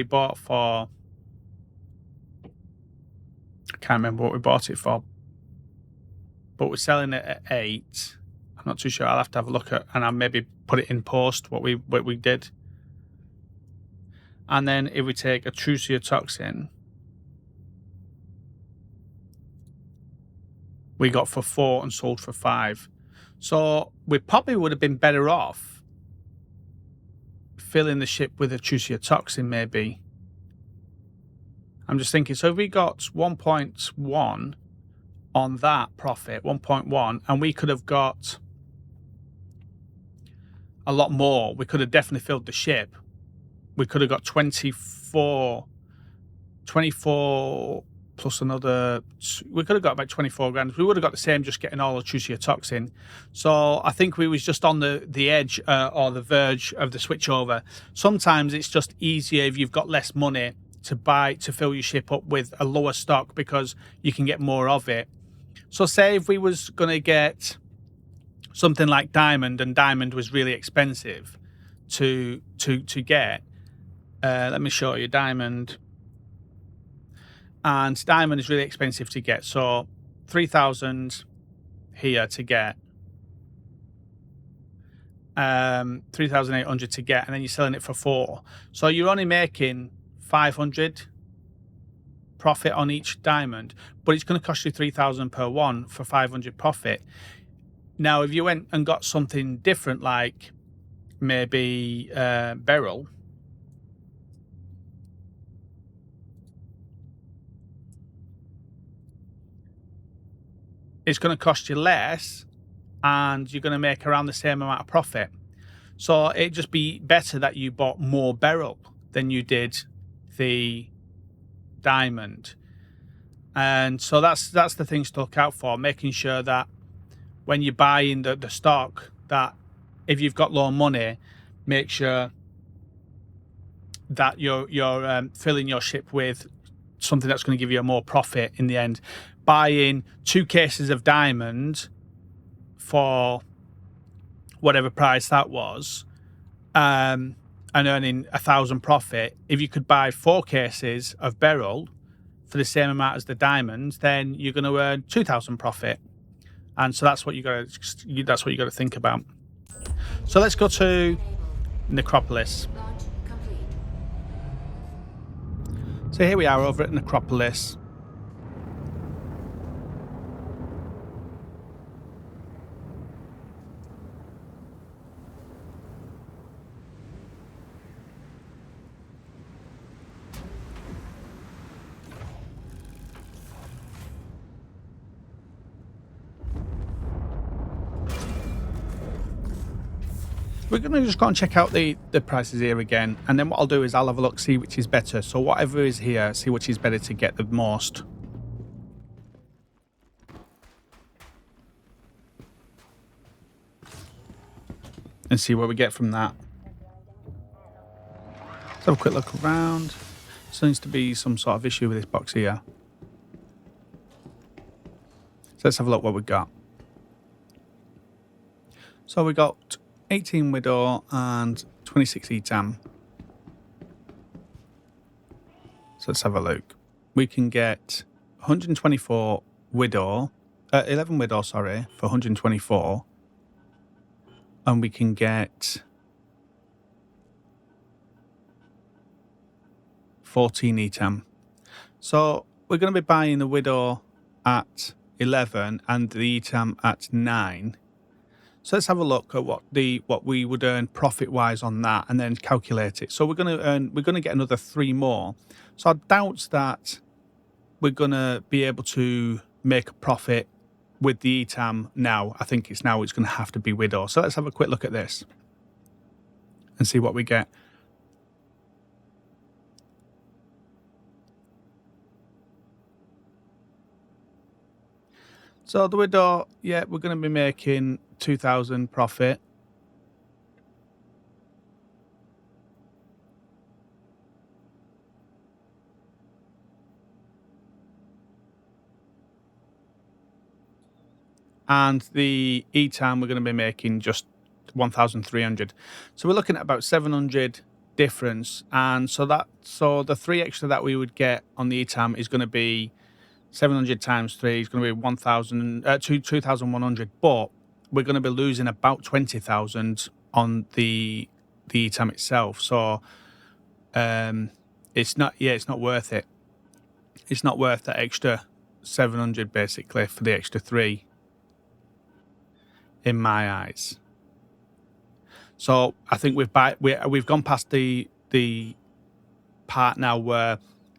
bought for, I can't remember what we bought it for, but we're selling it at 8. I'm not too sure. I'll have to have a look at, and I'll maybe put it in post what we did. And then if we take Atrusia toxin, we got for 4 and sold for 5. So we probably would have been better off filling the ship with Atrusia toxin, maybe. I'm just thinking, so if we got 1.1 on that profit, 1.1, and we could have got a lot more, we could have definitely filled the ship. We could have got 24 plus another, we could have got about 24 grand. We would have got the same just getting all Atrusia toxin. So I think we was just on the edge or the verge of the switchover. Sometimes it's just easier if you've got less money to fill your ship up with a lower stock, because you can get more of it. So say if we was going to get something like Diamond, and Diamond was really expensive to get. Let me show you Diamond. And Diamond is really expensive to get. So 3,000 here to get. 3,800 to get, and then you're selling it for 4. So you're only making 500 profit on each diamond, but it's going to cost you 3,000 per one for 500 profit. Now, if you went and got something different, like maybe Beryl, it's going to cost you less, and you're going to make around the same amount of profit. So it'd just be better that you bought more Beryl than you did the diamond. And so that's the things to look out for, making sure that when you're buying the stock, that if you've got low money, make sure that you're filling your ship with something that's going to give you a more profit in the end. Buying 2 cases of diamond for whatever price that was, and earning 1,000 profit. If you could buy 4 cases of Beryl for the same amount as the diamonds, then you're going to earn 2,000 profit. And so that's what you got to think about. So let's go to Necropolis. Launch complete. So here we are over at Necropolis. we're going to just go and check out the prices here again, and then what I'll do is I'll have a look, see which is better. So whatever is here, see which is better to get the most. And see what we get from that. Let's have a quick look around. Seems to be some sort of issue with this box here. So let's have a look what we've got. So we got 18 Widow and 26 ETAM. So let's have a look. We can get 124 Widow, 11 Widow, sorry, for 124. And we can get 14 ETAM. So we're going to be buying the Widow at 11 and the ETAM at 9. So let's have a look at what we would earn profit wise on that, and then calculate it. So we're going to get another 3 more. So I doubt that we're going to be able to make a profit with the ETAM now. I think it's going to have to be Widow. So let's have a quick look at this and see what we get. So the Widow, yeah, we're going to be making 2,000 profit. And the ETAM, we're going to be making just 1,300. So we're looking at about 700 difference. And so the 3 extra that we would get on the ETAM is going to be 700 times 3 is going to be 2,100. But we're going to be losing about 20,000 on the ETAM itself. So it's not worth it. It's not worth that extra 700 basically for the extra 3. In my eyes. So I think we've gone past the part now where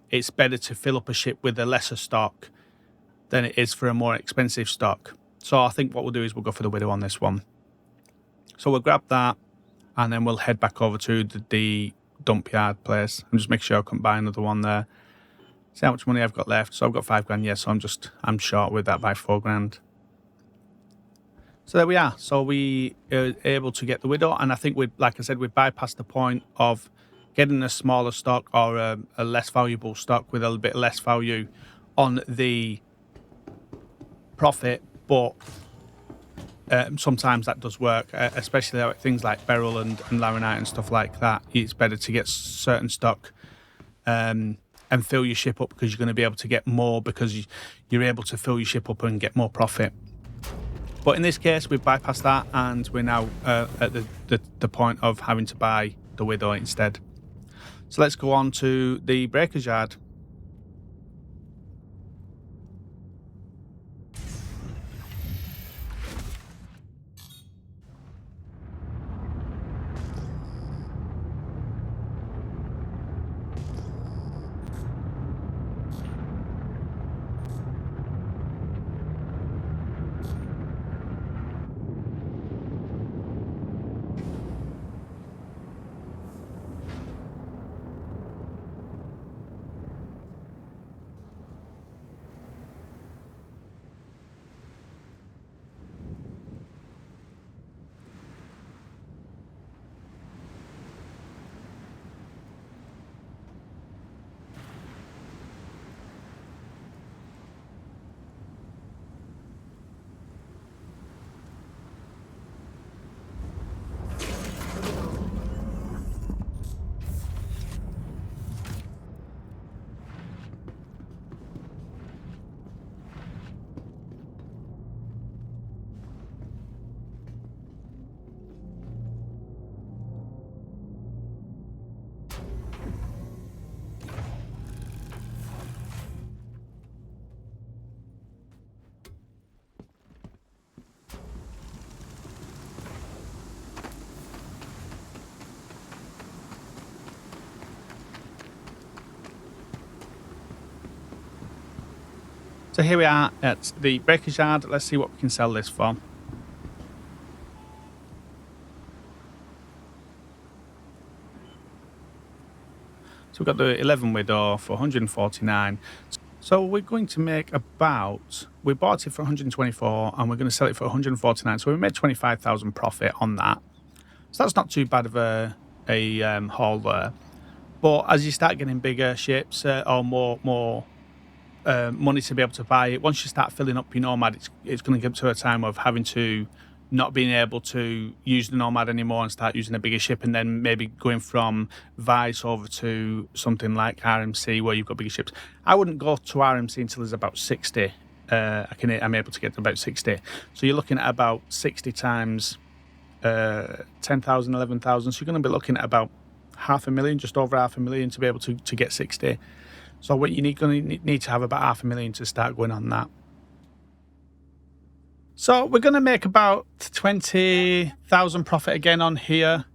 it's better to fill up a ship with a lesser stock than it is for a more expensive stock. So I think what we'll do is we'll go for the Widow on this one. So we'll grab that and then we'll head back over to the dump yard place and just make sure I can buy another one there. See how much money I've got left. So I've got 5 grand, yes, so I'm short with that by 4 grand. So there we are. So we are able to get the Widow, and I think like I said, we bypassed the point of getting a smaller stock or a less valuable stock with a little bit less value on the profit, but sometimes that does work, especially like things like beryl and laranite and stuff like that. It's better to get certain stock and fill your ship up because you're going to be able to get more because you're able to fill your ship up and get more profit. But in this case, we've bypassed that and we're now at the point of having to buy the Widow instead. So let's go on to the breaker's yard. So here we are at the breaker's yard. Let's see what we can sell this for. got the 11 widow for 149. So we're going to make about, we bought it for 124 and we're going to sell it for 149. So we made 25,000 profit on that. So that's not too bad of a haul there. But as you start getting bigger ships or more money to be able to buy it, once you start filling up your Nomad, it's going to get to a time of having to not being able to use the Nomad anymore and start using a bigger ship, and then maybe going from Vice over to something like RMC where you've got bigger ships. I wouldn't go to RMC until there's about 60. I'm able to get to about 60. So you're looking at about 60 times 10,000, 11,000. So you're going to be looking at about 500,000, just over 500,000 to be able to get 60. So what you going to need to have about 500,000 to start going on that. So we're going to make about 20,000 profit again on here,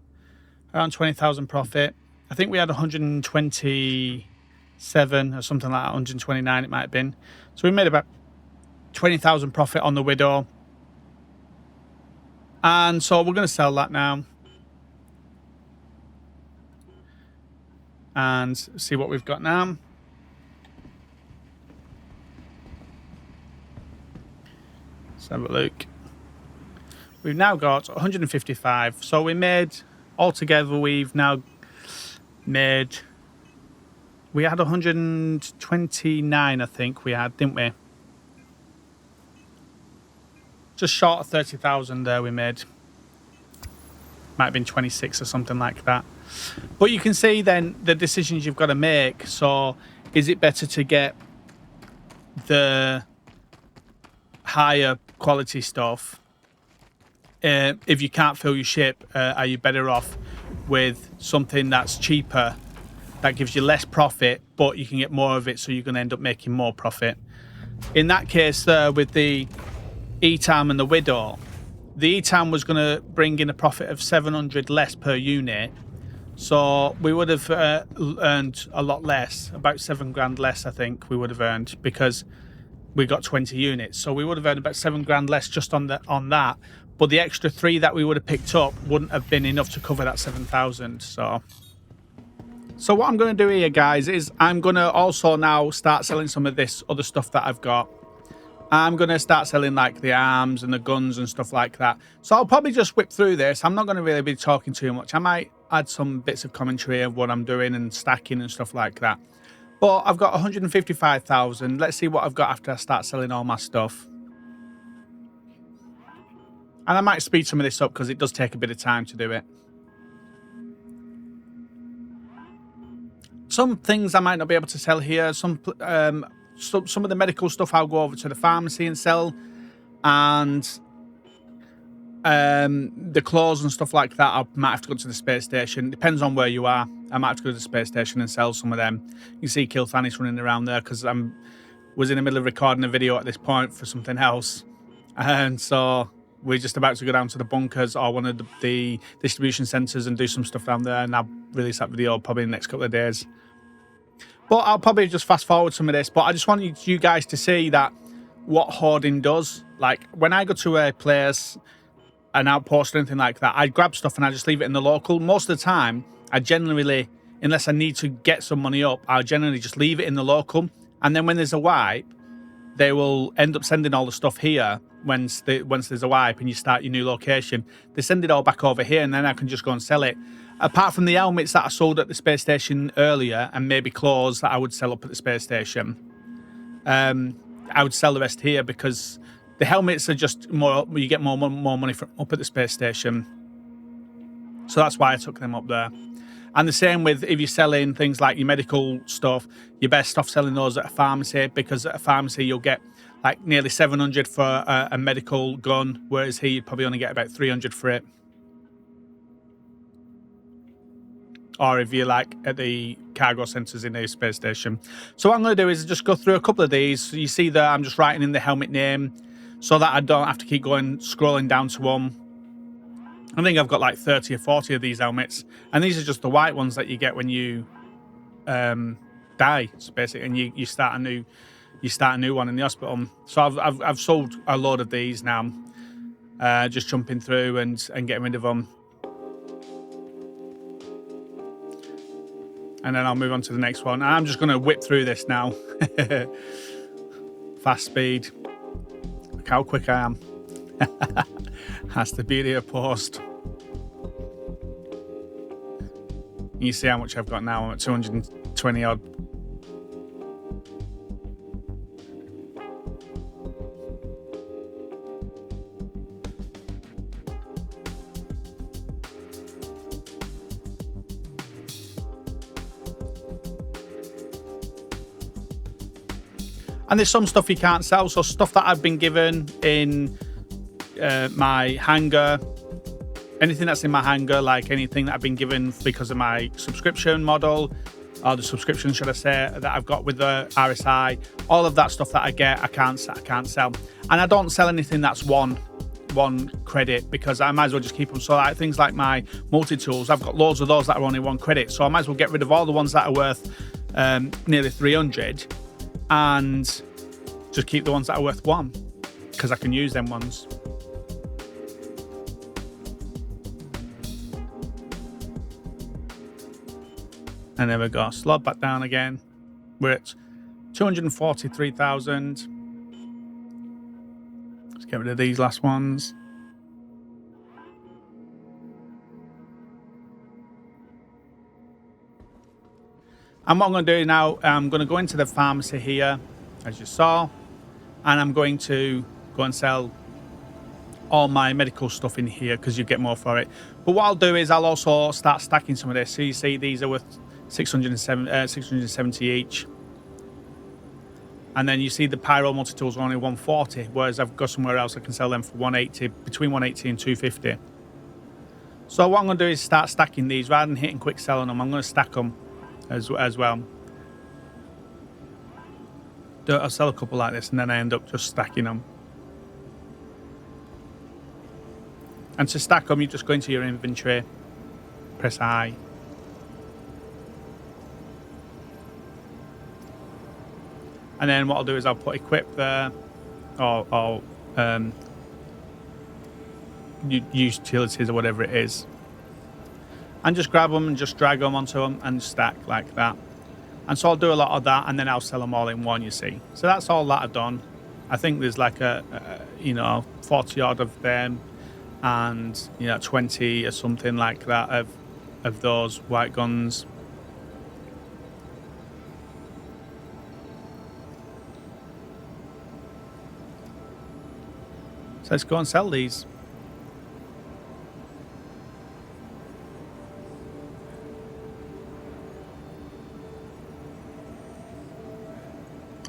around 20,000 profit. I think we had 127 or something like that, 129 it might have been. So we made about 20,000 profit on the Widow. And so we're going to sell that now. And see what we've got now. Let's have a look. We've now got 155. So we made, altogether, we've now made, we had 129, I think we had, didn't we? Just short of 30,000 there we made. Might have been 26 or something like that. But you can see then the decisions you've got to make. So is it better to get the higher quality stuff? If you can't fill your ship, are you better off with something that's cheaper, that gives you less profit, but you can get more of it, so you're going to end up making more profit? In that case, with the ETAM and the Widow, the ETAM was going to bring in a profit of 700 less per unit. So we would have earned a lot less, about 7 grand less, I think we would have earned, because we got 20 units. So we would have earned about 7 grand less just on that. But the extra 3 that we would have picked up wouldn't have been enough to cover that 7,000. So what I'm going to do here, guys, is I'm going to also now start selling some of this other stuff that I've got. I'm going to start selling like the arms and the guns and stuff like that. So I'll probably just whip through this. I'm not going to really be talking too much. I might add some bits of commentary of what I'm doing and stacking and stuff like that. But I've got 155,000. Let's see what I've got after I start selling all my stuff. And I might speed some of this up because it does take a bit of time to do it. Some things I might not be able to sell here. Some of the medical stuff I'll go over to the pharmacy and sell. And the clothes and stuff like that, I might have to go to the space station. Depends on where you are. I might have to go to the space station and sell some of them. You can see Kilthanis running around there because I was in the middle of recording a video at this point for something else. And so we're just about to go down to the bunkers or one of the distribution centres and do some stuff down there. And I'll release that video probably in the next couple of days. But I'll probably just fast forward some of this. But I just wanted you guys to see that what hoarding does. Like when I go to a place, an outpost or anything like that, I grab stuff and I just leave it in the local. Most of the time, I generally, unless I need to get some money up, I'll generally just leave it in the local. And then when there's a wipe, they will end up sending all the stuff here. Once there's a wipe and you start your new location, they send it all back over here, and then I can just go and sell it. Apart from the helmets that I sold at the space station earlier, and maybe clothes that I would sell up at the space station, I would sell the rest here because the helmets are just more. You get more money from up at the space station, so that's why I took them up there. And the same with if you're selling things like your medical stuff, you're best off selling those at a pharmacy, because at a pharmacy you'll get like nearly 700 for a medical gun, whereas here you'd probably only get about 300 for it. Or if you're like at the cargo centres in the space station. So what I'm going to do is just go through a couple of these. So you see there I'm just writing in the helmet name so that I don't have to keep scrolling down to them. I think I've got like 30 or 40 of these helmets, and these are just the white ones that you get when you die, so basically, and you start a new one in the hospital. So I've sold a load of these now, just jumping through and getting rid of them. and then I'll move on to the next one. And I'm just going to whip through this now. Fast speed. Look how quick I am. That's the beauty of Post. You see how much I've got now. I'm at 220 odd. And there's some stuff you can't sell. So stuff that I've been given in my hangar, anything that's in my hangar, like anything that I've been given because of my subscription model, or the subscription, should I say, that I've got with the RSI, all of that stuff that I get, I can't sell. And I don't sell anything that's one credit, because I might as well just keep them. So like things like my multi-tools, I've got loads of those that are only 1 credit. So I might as well get rid of all the ones that are worth nearly 300 and just keep the ones that are worth 1, because I can use them ones. And there we go, slot back down again. We're at 243,000. Let's get rid of these last ones. And what I'm going to do now, I'm going to go into the pharmacy here, as you saw, and I'm going to go and sell all my medical stuff in here, because you get more for it. But what I'll do is I'll also start stacking some of this. So you see these are worth 670 each. And then you see the pyro multi-tools are only 140, whereas I've got somewhere else I can sell them for 180, between 180 and 250. So what I'm going to do is start stacking these. Rather than hitting quick selling them, I'm going to stack them as well. I'll sell a couple like this, and then I end up just stacking them. And to stack them, you just go into your inventory, press I. And then what I'll do is I'll put equip there, or utilities or whatever it is. And just grab them and just drag them onto them and stack like that. And so I'll do a lot of that, and then I'll sell them all in one, you see. So that's all that I've done. I think there's like a 40 odd of them, and 20 or something like that of those white guns. So let's go and sell these.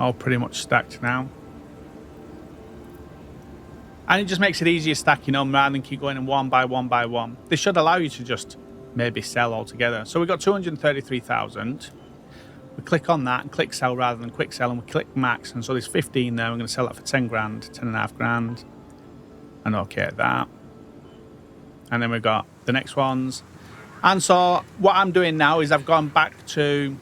All pretty much stacked now. And it just makes it easier stacking them rather than keep going in one by one by one. This should allow you to just maybe sell altogether. So we've got 233,000. We click on that and click sell rather than quick sell, and we click max. And so there's 15 there. We're going to sell that for 10 grand, 10.5 grand. And okay at that. And then we've got the next ones. And so what I'm doing now is I've gone back to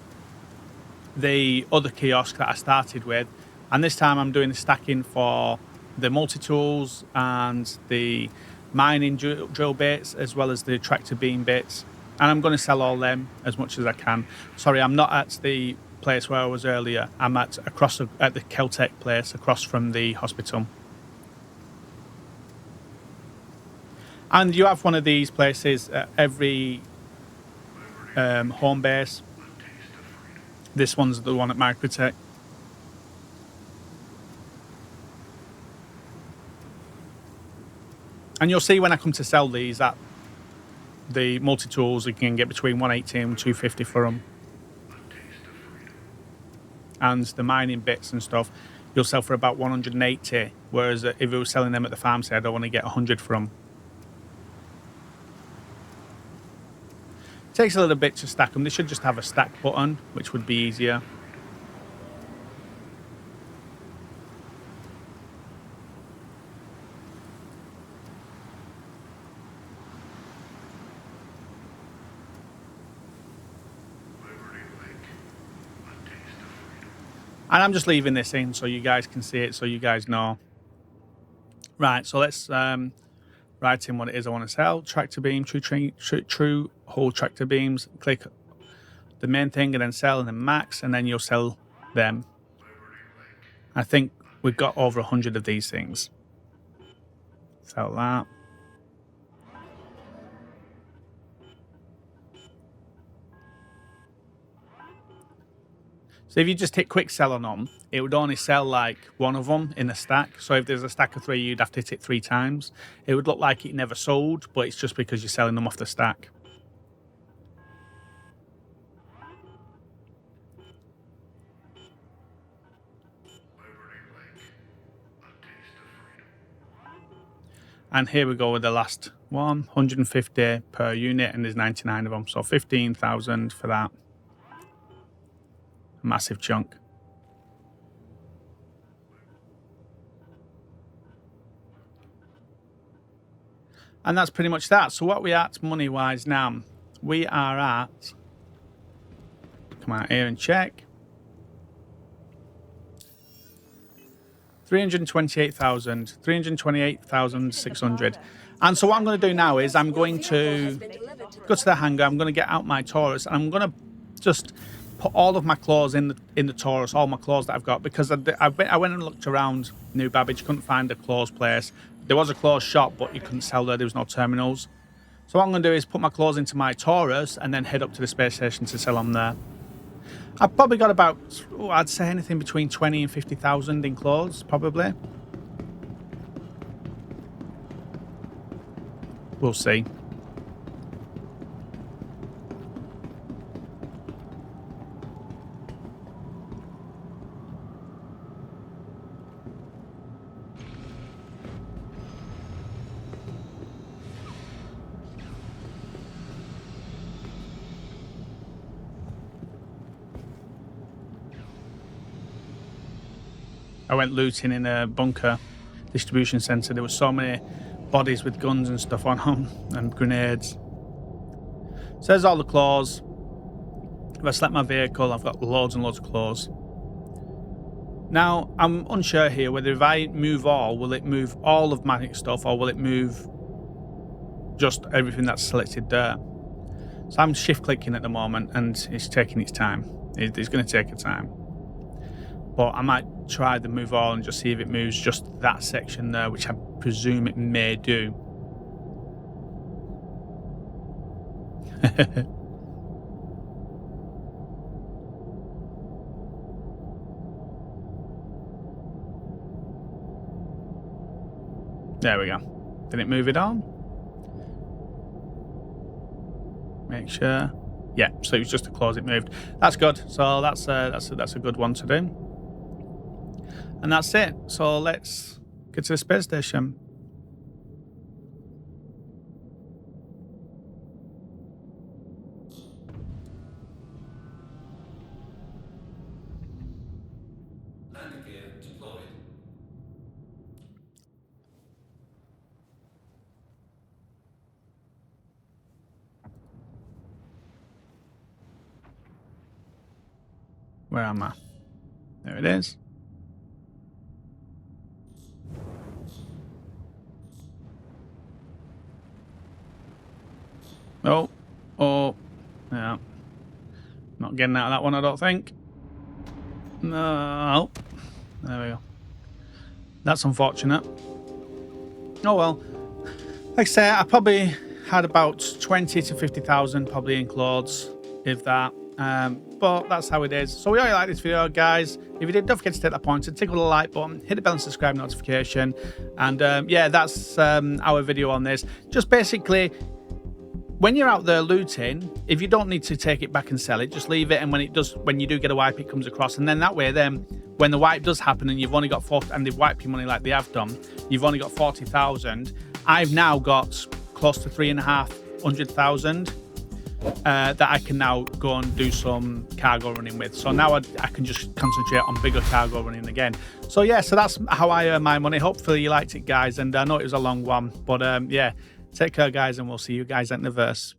the other kiosk that I started with, and this time I'm doing the stacking for the multi-tools and the mining drill bits, as well as the tractor beam bits, and I'm going to sell all them as much as I can. Sorry, I'm not at the place where I was earlier. I'm at the Keltec place across from the hospital. And you have one of these places at every home base. This one's the one at microTech. And you'll see when I come to sell these that the multi-tools, you can get between 180 and 250 for them. And the mining bits and stuff, you'll sell for about 180. Whereas if we were selling them at the farm, say I don't want to get 100 for them. It takes a little bit to stack them. They should just have a stack button, which would be easier. And I'm just leaving this in so you guys can see it, so you guys know. Right, so let's write in what it is I want to sell. Tractor beam, true hole tractor beams. Click the main thing and then sell and then max and then you'll sell them. I think we've got over 100 of these things. Sell that. So if you just hit quick sell on them, it would only sell like one of them in a stack. So if there's a stack of 3, you'd have to hit it 3 times. It would look like it never sold, but it's just because you're selling them off the stack. And here we go with the last one, 150 per unit, and there's 99 of them. So 15,000 for that. Massive chunk. And that's pretty much that. So what we at money-wise now? We are at... Come out here and check. 328,600. And so what I'm going to do now is I'm going to go to the hangar. I'm going to get out my Taurus, and I'm going to just put all of my claws in the Taurus, all my claws that I've got, because I went and looked around New Babbage, couldn't find a claws place. There was a claws shop, but you couldn't sell there. There was no terminals. So what I'm going to do is put my claws into my Taurus and then head up to the space station to sell them there. I've probably got about, I'd say anything between 20 and 50,000 in claws, probably. We'll see. I went looting in a bunker distribution centre. There were so many bodies with guns and stuff on them and grenades. So there's all the claws. If I select my vehicle, I've got loads and loads of claws. Now, I'm unsure here whether if I move all, will it move all of my stuff or will it move just everything that's selected there? So I'm shift clicking at the moment and it's taking its time. It's going to take a time. But I might try the move all and just see if it moves just that section there, which I presume it may do. There we go. Did it move it on? Make sure. Yeah, so it was just a clause it moved. That's good. So that's a good one to do. And that's it. So let's get to the space station. Landing gear deployed. Where am I? There it is. Oh, yeah. Not getting out of that one, I don't think. No. There we go. That's unfortunate. Oh well. Like I say, I probably had about 20 to 50,000 probably in claws, if that. But that's how it is. So we hope you like this video, guys. If you did, don't forget to take that pointer, tickle the like button, hit the bell and subscribe notification. And yeah, that's our video on this. Just basically, when you're out there looting, if you don't need to take it back and sell it, just leave it. And when you do get a wipe, it comes across. And then that way, when the wipe does happen and you've only got 40, and they've wiped your money like they have done, you've only got 40,000. I've now got close to 350,000 that I can now go and do some cargo running with. So now I can just concentrate on bigger cargo running again. So yeah, so that's how I earn my money. Hopefully you liked it, guys. And I know it was a long one, but yeah. Take care, guys, and we'll see you guys at the verse.